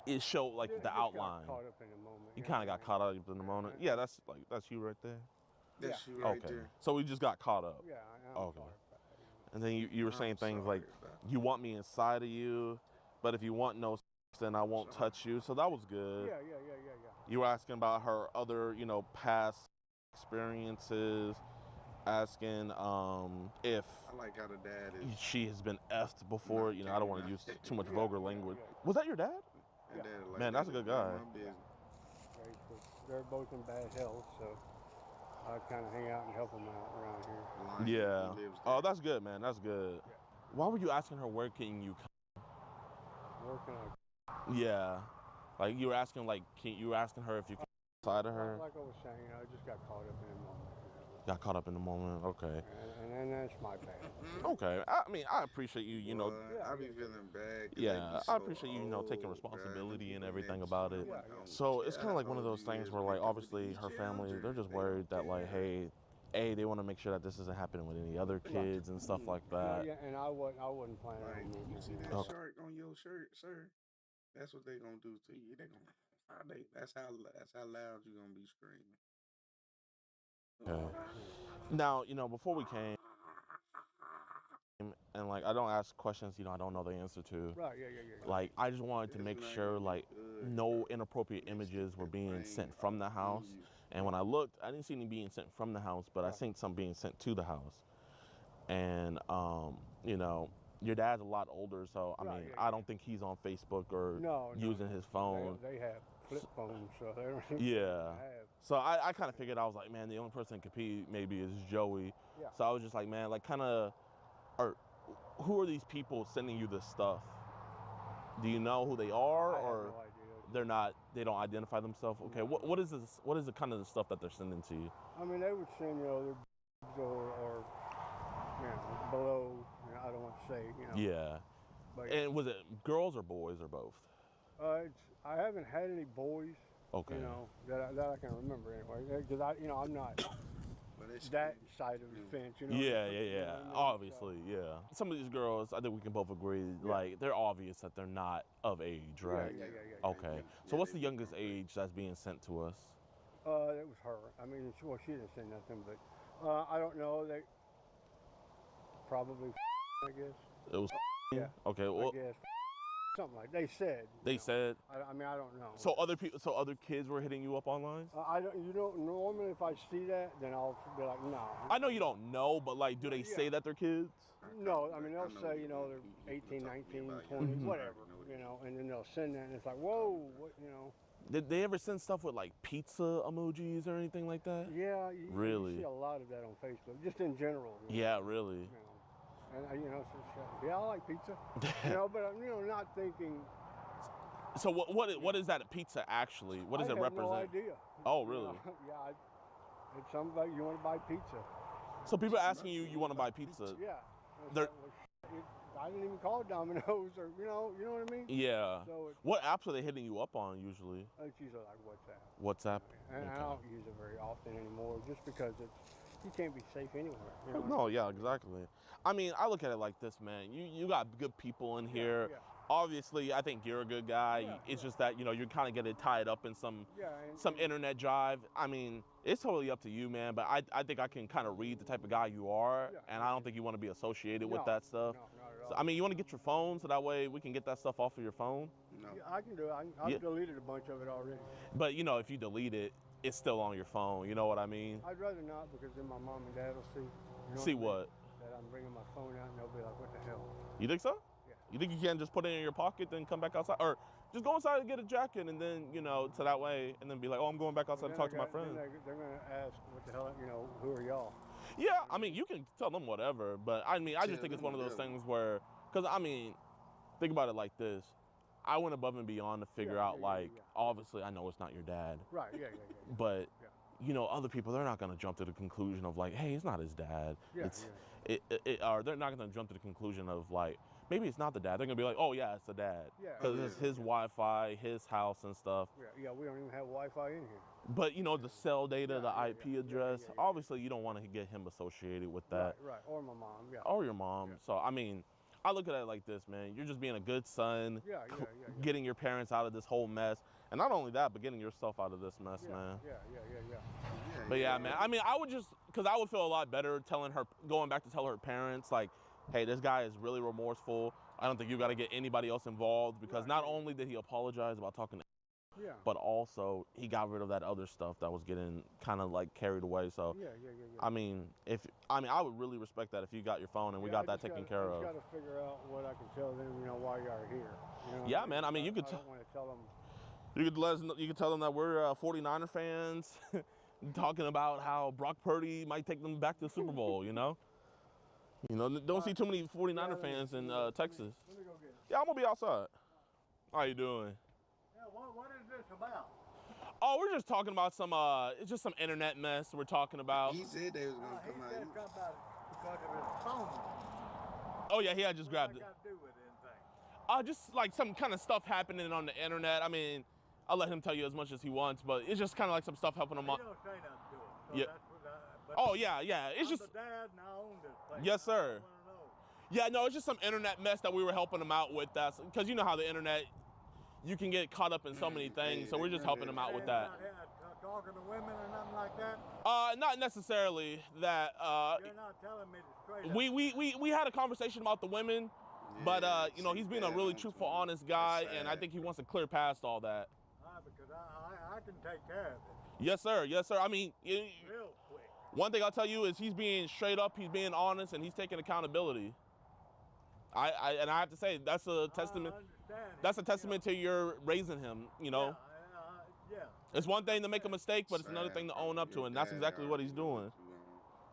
It showed the outline. Got caught up in the moment. You kind of got caught up in the moment. Yeah, that's you right there. That's you right there. So we just got caught up. Yeah. Okay. And then you were saying things like, "You want me inside of you, but if you want no, then I won't touch you." So that was good. Yeah. You were asking about her other, past experiences, asking if I like how the dad is. She has been effed before. I don't want to use too much vulgar language. Was that your dad? Yeah. Man, that's a good guy. They're both in bad health, so I kind of hang out and help them out around here. Yeah. Oh, that's good, man. That's good. Why were you asking her where can you come? Where can I? Yeah. Like you were asking, like you were asking her if you could side of her. Like I was saying, I just got caught up in the moment. Got caught up in the moment. Okay. And that's my bad. Okay. I mean, I appreciate you. You know. I be feeling bad. Yeah, I appreciate you. You know, taking responsibility and everything about it. So it's kind of like one of those things where, like, obviously her family, they're just worried that, like, hey, they want to make sure that this isn't happening with any other kids and stuff like that. Yeah, and I wasn't planning on moving. You see that shark on your shirt, sir? That's what they gonna do to you. That's how loud you gonna be screaming. Okay. Now, you know, before we came, and like I don't ask questions, you know, I don't know the answer to. Right, yeah. Like I just wanted to make sure like no inappropriate images were being sent from the house. And when I looked, I didn't see any being sent from the house, but I seen some being sent to the house. And you know, your dad's a lot older, so I mean, I don't think he's on Facebook or using his phone. They have flip phones, so they don't. Yeah. So I kind of figured, I was like, man, the only person that could compete maybe is Joey. Yeah. So I was just like, man, like kind of, or who are these people sending you this stuff? Do you know who they are, or they're not? They don't identify themselves. Okay. What is this? What is the kind of the stuff that they're sending to you? I mean, they would send their or you know, below. You know, I don't want to say. You know. Yeah. But, and was it girls or boys or both? I haven't had any boys. Okay. You know, that I can remember anyway, because I'm not that side of the fence, you know. Yeah. You know what I mean? Obviously, yeah. Some of these girls, I think we can both agree, like they're obvious that they're not of age, right? Yeah. Okay. So what's the youngest age that's being sent to us? It was her. I mean, she didn't say nothing, but I don't know. They probably, I guess. It was. Yeah. Okay. Well. I guess. Something like they said. They said. I mean, I don't know. So other people, other kids were hitting you up online. You don't normally. If I see that, then I'll be like, no. I know you don't know, but like, do they say that they're kids? No, I mean they'll say, you know, they're 18, 19, 20, whatever, you know, and then they'll send that, and it's like, whoa, what, you know. Did they ever send stuff with like pizza emojis or anything like that? Yeah. Really? You see a lot of that on Facebook, just in general. Yeah, really. You know. And you know, I like pizza. You know, but I'm not thinking. So what is that a pizza actually? What does it represent? I have no idea. Oh, really? Yeah, it's something like you want to buy pizza. So people are asking you want to buy pizza. Yeah. I didn't even call it Domino's, or you know what I mean? Yeah. So what apps are they hitting you up on usually? It's usually like WhatsApp. WhatsApp. And I don't use it very often anymore, just because you can't be safe anywhere. You know? No, yeah, exactly. I mean, I look at it like this, man. You got good people in here. Yeah. Obviously, I think you're a good guy. It's just that, you know, you're kind of getting tied up in some internet drive. I mean, it's totally up to you, man. But I think I can kind of read the type of guy you are, and I don't think you want to be associated with that stuff. No, not at all. So, I mean, you want to get your phone so that way we can get that stuff off of your phone? No. Yeah, I can do it. I've deleted a bunch of it already. But, you know, if you delete it, it's still on your phone. You know what I mean? I'd rather not, because then my mom and dad will see. You know See what? That I'm bringing my phone out, and they'll be like, what the hell? You think so? Yeah. You think you can't just put it in your pocket, then come back outside? Or just go inside and get a jacket, and then, you know, so that way, and then be like, oh, I'm going back outside to talk to my friends. They're going to ask, what the hell, you know, who are y'all? Yeah, I mean, you can tell them whatever, but I mean, I just think it's one of those things where, because I mean, think about it like this. I went above and beyond to figure out, obviously, I know it's not your dad. Right, yeah. But, you know, other people, they're not going to jump to the conclusion of, like, hey, it's not his dad. Or they're not going to jump to the conclusion of, like, maybe it's not the dad. They're going to be like, oh, yeah, it's the dad. Because it's his Wi-Fi, his house and stuff. Yeah, we don't even have Wi-Fi in here. But, you know, the cell data, the IP address, obviously you don't want to get him associated with that. Right, or my mom, Or your mom. So, I mean, I look at it like this, man. You're just being a good son, getting your parents out of this whole mess. And not only that, but getting yourself out of this mess, man. Yeah. But yeah, man, I mean, I would just, because I would feel a lot better going back to tell her parents, like, hey, this guy is really remorseful. I don't think you got to get anybody else involved, because not only did he apologize about talking to but also he got rid of that other stuff that was getting kind of like carried away. So, I mean, I would really respect that if you got your phone and we got that taken care of. I just got to figure out what I can tell them, you know, why you are here. You know? Yeah, man. I mean, you could. I don't want to tell them. You could tell them that we're 49er fans, talking about how Brock Purdy might take them back to the Super Bowl. You know, don't see too many 49er fans in Texas. Let me go get it. Yeah, I'm gonna be outside. How you doing? Yeah, what this about? Oh, we're just talking about some, it's just some internet mess we're talking about. He said they was gonna He come said out. something about it because of his phone. Oh yeah, I just grabbed it. What does that got to do with anything? Just like some kind of stuff happening on the internet. I mean, I'll let him tell you as much as he wants, but it's just kind of like some stuff helping him He out. don't say nothing to it. So Yeah. that's what Oh yeah, yeah. It's I'm just. the dad and I own this place. Yes, sir. I wanna know. Yeah, no, it's just some internet mess that we were helping him out with. That's because you know how the internet, you can get caught up in so many things. So we're just helping him out with that. Not here talking to women or nothing like that? Not necessarily that. You're not telling me the straight up. We had a conversation about the women, but you know he's being a really truthful, honest guy, and I think he wants to clear past all that. Because I can take care of it. Yes, sir. Yes, sir. I mean, Real quick. one thing I'll tell you is he's being straight up, he's being honest, and he's taking accountability. And I have to say that's a testament. That's a testament to your raising him. You know. Yeah. It's one thing to make a mistake, but it's another thing to own up to it, and that's exactly what he's doing.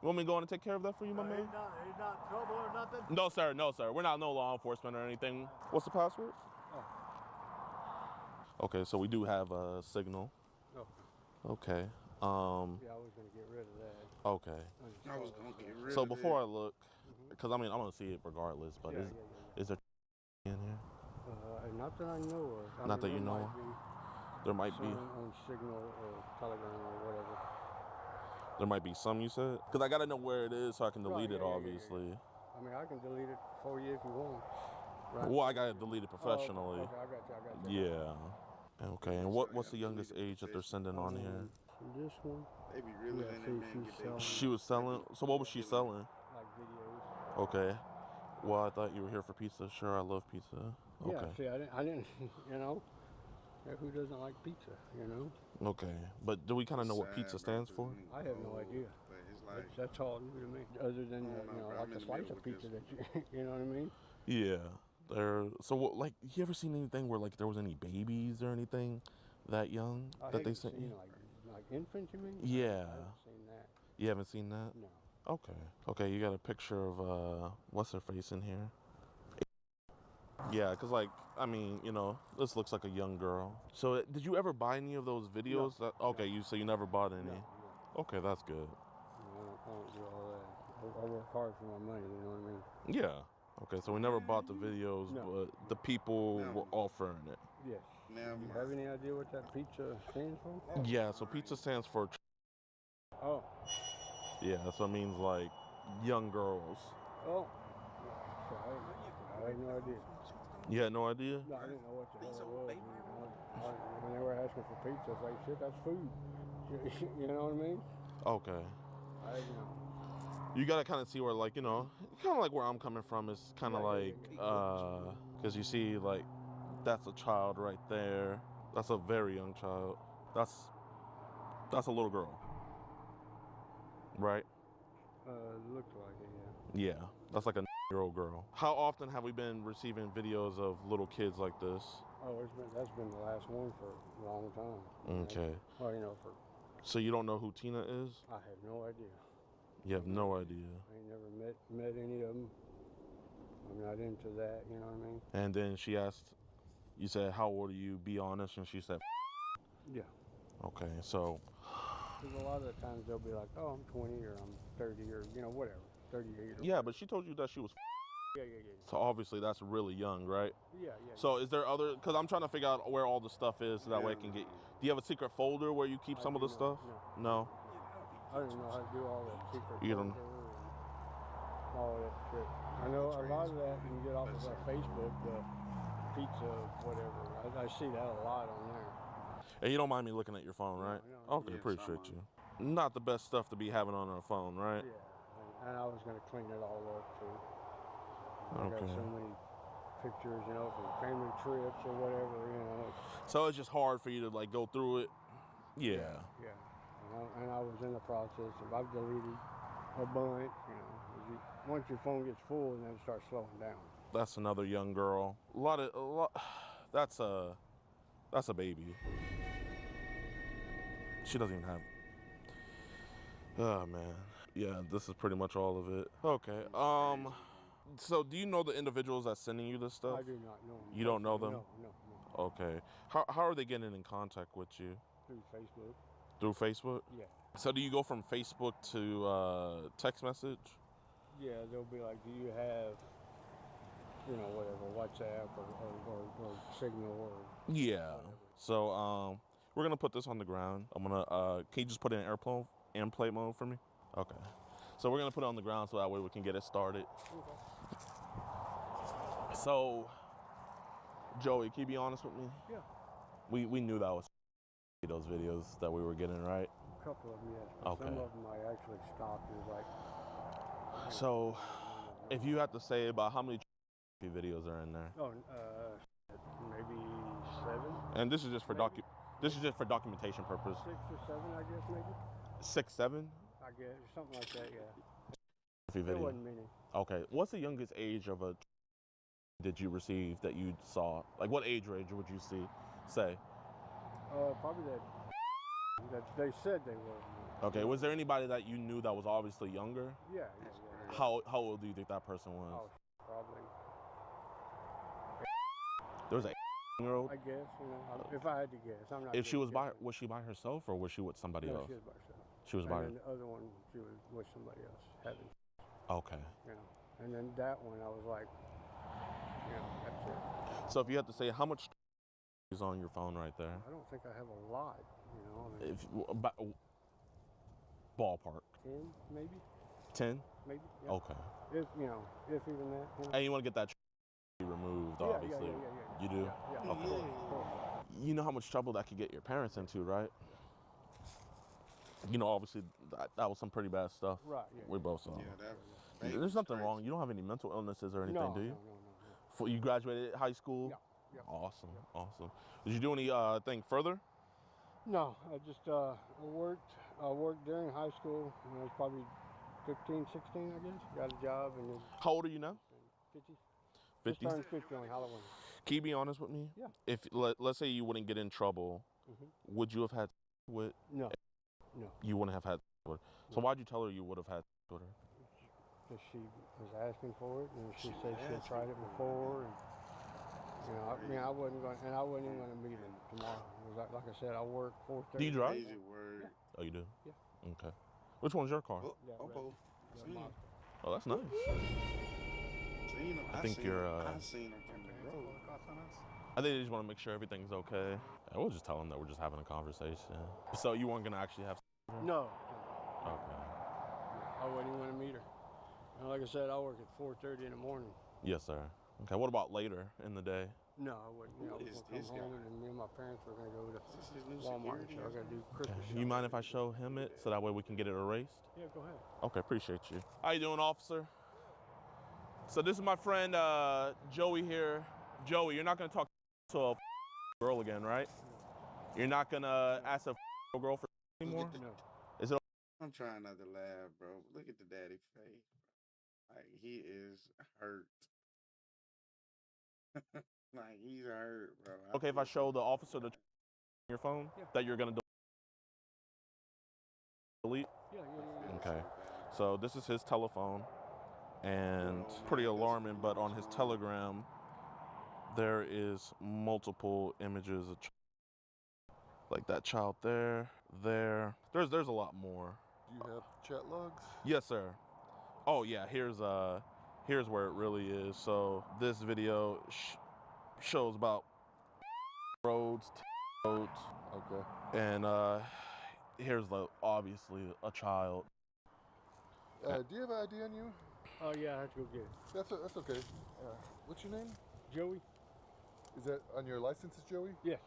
You want me to go in and take care of that for you, my man? He's not in trouble or nothing? No, sir. No, sir. We're not no law enforcement or anything. What's the password? Okay, so we do have a signal. Okay. Yeah, I was gonna get rid of that. Okay. I was gonna get rid So of before it. I look, because I mean I'm gonna see it regardless, but is there in here? Not that I know of. Not that you know of? There might be. On Signal or Telegram or whatever. There might be some, you said? Because I gotta know where it is so I can delete it, obviously. I mean, I can delete it for you if you want. Right. Well, I gotta delete it professionally. Okay, I got you. Yeah. Okay, and what's the youngest age that they're sending on here? This one. They be really letting that man get their She was selling. So what was she selling? Like videos. Okay. Well, I thought you were here for pizza. Sure, I love pizza. Okay. Yeah, see, I didn't, you know, who doesn't like pizza, you know? Okay, but do we kind of know what pizza stands for? I have no idea. But it's like, That's all new to me. Other than, like a slice of pizza that you, you know what I mean? Yeah. So what, like, you ever seen anything where like there was any babies or anything that young that they sent? Seen, like infants, you mean? Yeah. I haven't seen that. You haven't seen that? No. Okay. Okay, you got a picture of what's her face in here? Yeah, because like, I mean, you know, this looks like a young girl. So did you ever buy any of those videos? No. Okay, so you never bought any? No. Okay, that's good. I don't do all that. I work hard for my money, you know what I mean? Yeah. Okay, so we never bought the videos, but the people were offering it. Yes. Do you have any idea what that pizza stands for? Yeah, so pizza stands for... Oh. Yeah, so it means like young girls. Oh. So I had no idea. You had no idea? No, I didn't know what the hell it was. When they were asking for pizza, it's like, shit, that's food. You know what I mean? Okay. I didn't know. You gotta kind of see where, like, you know, kind of like where I'm coming from is kind of like, because you see, like, that's a child right there. That's a very young child. That's a little girl, right? Looked like it, yeah. Yeah, that's like a year-old girl. How often have we been receiving videos of little kids like this? Oh, that's been the last one for a long time. Okay. Well, you know, So you don't know who Tina is? I have no idea. You have no idea. I ain't never met any of them. I'm not into that, you know what I mean? And then she asked, you said, how old are you? Be honest. And she said, Yeah. Okay, so. Because a lot of the times they'll be like, oh, I'm 20 or I'm 30 or, you know, whatever. 38 or Yeah, but she told you that she was. Yeah. So obviously that's really young, right? Yeah. So is there other, because I'm trying to figure out where all the stuff is so that way I can get, do you have a secret folder where you keep some of the stuff? No. I don't know how to do all that secret You don't. filter and all that shit. I know a lot of that you can get off of our Facebook, the pizza, whatever. I see that a lot on there. And you don't mind me looking at your phone, right? No. Okay, appreciate you. Not the best stuff to be having on our phone, right? Yeah, and I was going to clean it all up too. I got so many pictures, you know, from family trips or whatever, you know. So it's just hard for you to like go through it? Yeah. Yeah. And I was in the process of, I've deleted a bunch, you know. Once your phone gets full, then it starts slowing down. That's another young girl. A lot. That's a baby. She doesn't even have. Oh man. Yeah, this is pretty much all of it. Okay. So do you know the individuals that's sending you this stuff? I do not know them. You don't know them? No. Okay. How are they getting in contact with you? Through Facebook. Through Facebook? Yeah. So do you go from Facebook to text message? Yeah, they'll be like, do you have, whatever, WhatsApp or Signal or... Yeah. So we're gonna put this on the ground. I'm gonna can you just put it in airplane mode for me? Okay. So we're gonna put it on the ground so that way we can get it started. Okay. So Joey, can you be honest with me? Yeah. We knew that was those videos that we were getting, right? A couple of them, yes. But Okay. some of them I actually stopped. It was like... So if you had to say about how many videos are in there? Oh, maybe 7. And this is just for documentation purpose. 6 or 7, I guess, maybe. 6, 7? I guess, something like that, yeah. Video. There wasn't many. Okay. What's the youngest age of a did you receive that you saw? Like, what age range would you say? Probably that they said they were. Okay. Was there anybody that you knew that was obviously younger? Yeah. How old do you think that person was? Oh, probably. There was a 8-year-old. I guess, if I had to guess, I'm not. If she was she by herself or was she with somebody else? She was by herself. She was by And then the other one, she was with somebody else having. Okay. And then that one, I was like, that's it. So if you had to say how much is on your phone right there? I don't think I have a lot, I mean, ballpark. 10 maybe. 10? Maybe. Yeah. Okay. If even that. And you want to get that removed, obviously. Yeah. You do? Yeah. Okay. Of course. You know how much trouble that could get your parents into, right? Obviously that was some pretty bad stuff. Right. Yeah. We both saw. Yeah, There's nothing wrong. You don't have any mental illnesses or anything, do you? No. You graduated high school? Yeah. Awesome. Did you do any thing further? No, I just worked during high school. I was probably 15, 16, I guess. Got a job and then. How old are you now? 50. 50? Just turned 50 on Halloween. Can you be honest with me? Yeah. If let's say you wouldn't get in trouble, would you have had with? No. You wouldn't have had with. So why'd you tell her you would have had with her? Because she was asking for it, and she said she had tried it before, and I wasn't going, and I wasn't even going to meet him tomorrow. It was like I said, I work 4:30. Do you drive? Easy word. Oh, you do? Yeah. Okay. Which one's your car? Oh, that's nice. I think you're. I seen him from the road. I think they just want to make sure everything's okay. And we'll just tell them that we're just having a conversation. So you weren't gonna actually have? No. Okay. I wouldn't even want to meet her. And like I said, I work at 4:30 in the morning. Yes, sir. Okay. What about later in the day? No, I wouldn't. I was gonna come home, and me and my parents were gonna go to Walmart. So I gotta do Christmas. Okay. You mind if I show him it so that way we can get it erased? Yeah, go ahead. Okay, appreciate you. How you doing, officer? So this is my friend Joey here. Joey, you're not gonna talk to a girl again, right? You're not gonna ask a girl for anymore? No. Is it? I'm trying not to laugh, bro. Look at the daddy face. Like, he is hurt. Like, he's hurt, bro. Okay if I show the officer the your phone that you're gonna delete? Yeah. Okay. So this is his telephone, and pretty alarming, but on his Telegram, there is multiple images of like that child there. There's a lot more. Do you have chat logs? Yes, sir. Oh yeah, here's where it really is. So this video shows about roads. Okay. And here's obviously a child. Do you have an ID on you? Oh yeah, I have to go get it. That's okay. What's your name? Joey. Is that on your license? Is Joey? Yes.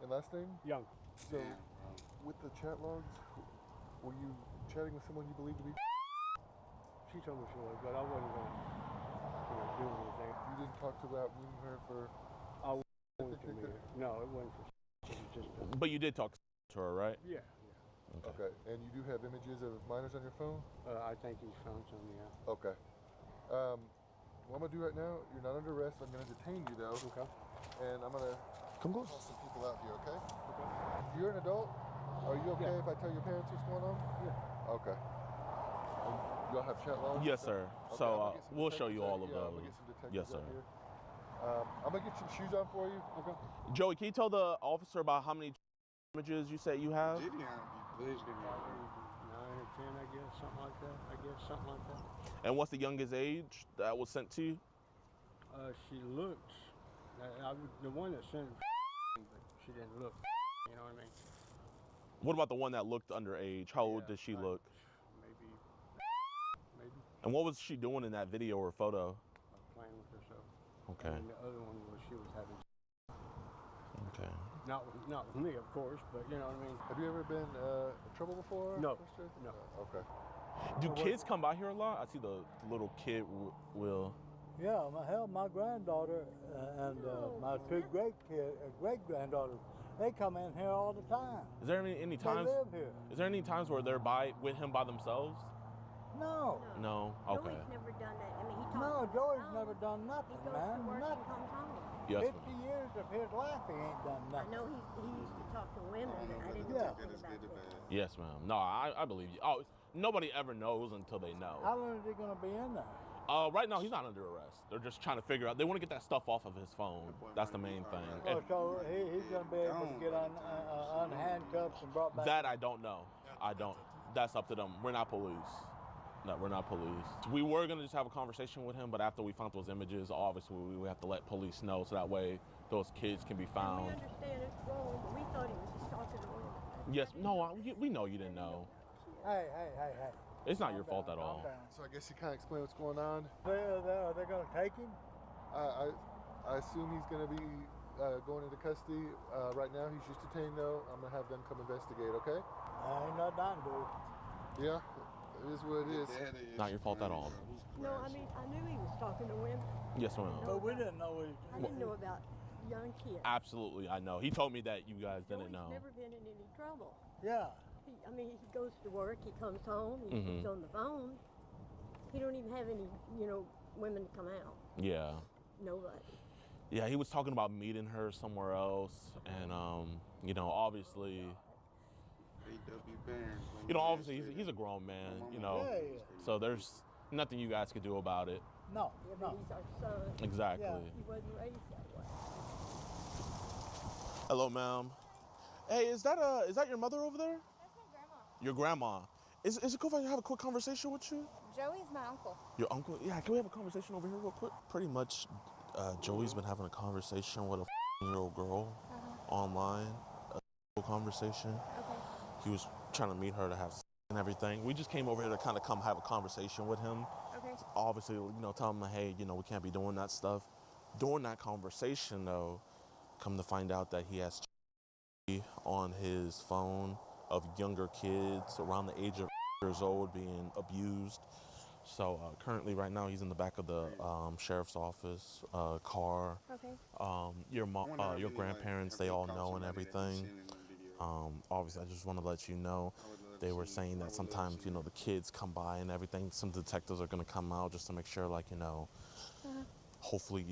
And last name? Young. So, with the chat logs, were you chatting with someone you believe to be? She told me she was, but I wasn't going to do anything. You didn't talk about meeting her for? I wanted to meet her. No, it wasn't for. It was just. But you did talk to her, right? Yeah. Okay. And you do have images of minors on your phone? I think he's found some, yeah. Okay. What I'm gonna do right now, you're not under arrest. I'm gonna detain you though. Okay. And I'm gonna call some people out here, okay? Okay. You're an adult. Are you okay if I tell your parents what's going on? Yeah. Okay. Y'all have chat logs? Yes, sir. Okay, So I'm gonna get some we'll show you detectives all out- of yeah, I'm those. gonna get some detectives Yes, sir. out here. I'm gonna get some shoes on for you. Okay. Joey, can you tell the officer about how many images you say you have? 9 or 10, I guess, something like that. And what's the youngest age that was sent to you? She looks, the one that sent, but she didn't look, you know what I mean? What about the one that looked underage? How old did she look? Maybe. And what was she doing in that video or photo? Playing with herself. Okay. And the other one was she was having. Okay. Not with me, of course, but you know what I mean. Have you ever been in trouble before? No. No. Okay. Do kids come by here a lot? I see the little kid Will. Yeah, my granddaughter and my two great-granddaughters, they come in here all the time. Is there any times? They live here. Is there any times where they're with him by themselves? No. No. Okay. Joey's never done that. I mean, he No, Joey's never done nothing, He goes man. to work Nothing. and comes home. Yes. 50 years of his life, he ain't done I nothing. know he used to talk to women, but I didn't know anything about that. Yes, ma'am. No, I believe you. Oh, nobody ever knows until they know. How long is he going to be in there? Right now, he's not under arrest. They're just trying to figure out. They want to get that stuff off of his phone. That's the main thing. Oh, so he's going to be able to get unhandcuffed and brought back? That I don't know. I don't. That's up to them. We're not police. No, we're not police. We were going to just have a conversation with him, but after we found those images, obviously we have to let police know so that way those kids can be found. We understand it's wrong, but we thought he was just talking to women. Yes. No, we know you didn't know. Hey. It's not your fault at all. So I guess you kind of explain what's going on. Are they going to take him? I assume he's going to be going into custody right now. He's just detained though. I'm going to have them come investigate, okay? Ain't nothing I can do. Yeah, it is what it is. Not your fault at all. No, I mean, I knew he was talking to women. Yes, ma'am. But we didn't know I didn't know about young kids. Absolutely, I know. He told me that you guys didn't know. He's never been in any trouble. Yeah. He goes to work, he comes home, he's on the phone. He don't even have any, women to come out. Yeah. Nobody. Yeah, he was talking about meeting her somewhere else, and obviously, obviously he's a grown man, Yeah. So there's nothing you guys could do about it. No, He's our son. Exactly. Yeah. He wasn't raised that way. Hello, ma'am. Hey, is that your mother over there? That's my grandma. Your grandma. Is it cool if I have a quick conversation with you? Joey's my uncle. Your uncle? Yeah, can we have a conversation over here real quick? Pretty much, Joey's been having a conversation with a 14-year-old girl online. A conversation. Okay. He was trying to meet her to have and everything. We just came over here to kind of come have a conversation with him. Okay. Obviously, tell him, hey, we can't be doing that stuff. During that conversation, though, come to find out that he has on his phone of younger kids around the age of years old being abused. So currently, right now, he's in the back of the sheriff's office car. Okay. Your grandparents, they all know and everything. Obviously, I just want to let you know. They were saying that sometimes, the kids come by and everything. Some detectives are going to come out just to make sure, hopefully,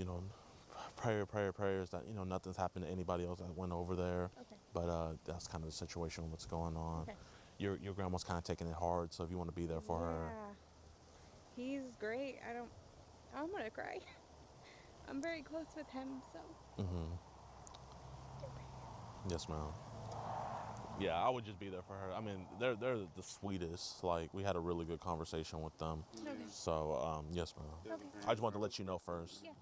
prayers that, nothing's happened to anybody else that went over there. Okay. But that's kind of the situation, what's going on. Okay. Your grandma's kind of taking it hard, so if you want to be there for her. He's great. I'm gonna cry. I'm very close with him, so. Yes, ma'am. Yeah, I would just be there for her. I mean, they're the sweetest. We had a really good conversation with them. Okay. So, yes, ma'am. Okay. I just wanted to let you know first. Yeah.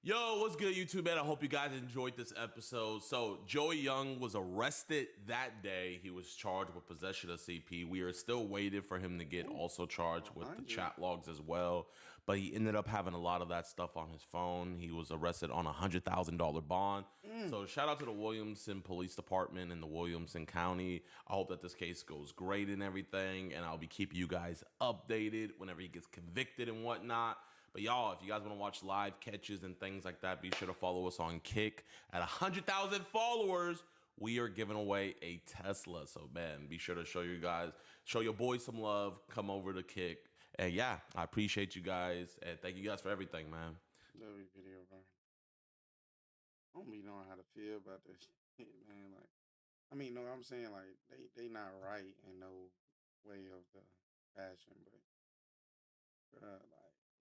Yo, what's good, YouTube, man? I hope you guys enjoyed this episode. So, Joey Young was arrested that day. He was charged with possession of CP. We are still waiting for him to get also charged with the chat logs as well. But he ended up having a lot of that stuff on his phone. He was arrested on a $100,000 bond. So, shout out to the Williamson Police Department and the Williamson County. I hope that this case goes great and everything. And I'll be keeping you guys updated whenever he gets convicted and whatnot. But y'all, if you guys want to watch live catches and things like that, be sure to follow us on Kick. At 100,000 followers, we are giving away a Tesla. So, man, be sure to show your boys some love. Come over to Kick. And yeah, I appreciate you guys. And thank you guys for everything, man. Love your video, bro. I don't be knowing how to feel about this shit, man. No, I'm saying, they not right in no way of the fashion, but,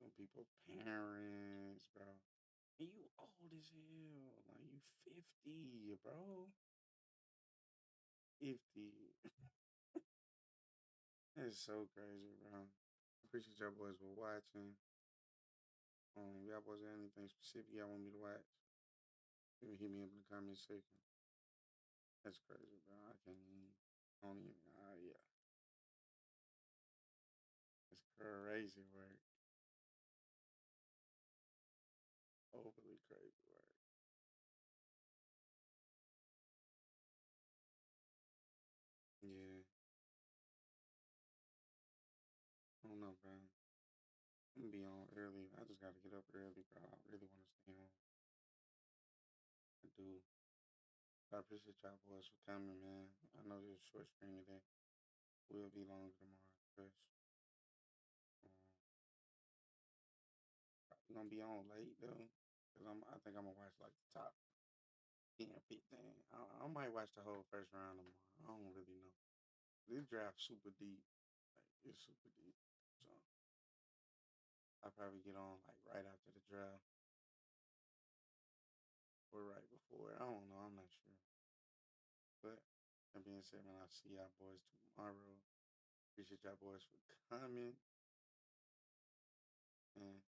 Some people parents, bro. And you old as hell. Like you 50, bro. 50. That's so crazy, bro. Appreciate y'all boys for watching. Y'all boys got anything specific y'all want me to watch? You can hit me up in the comment section. That's crazy, bro. I can't even. I don't even. Yeah. It's crazy work. Overly crazy work. Yeah. I don't know, bro. I'm gonna be on early. I just gotta get up early, bro. I really want to stay on. I do. I appreciate y'all boys for coming, man. I know this is a short stream today. Will be longer tomorrow, Chris. I'm gonna be on late though, cause I think I'm gonna watch like the top 10, 15. I might watch the whole first round tomorrow. I don't really know. This draft's super deep. Like it's super deep. So I'll probably get on like right after the draft. Or right before. I don't know. I'm not sure. But that being said, man, I'll see y'all boys tomorrow. Appreciate y'all boys for coming. And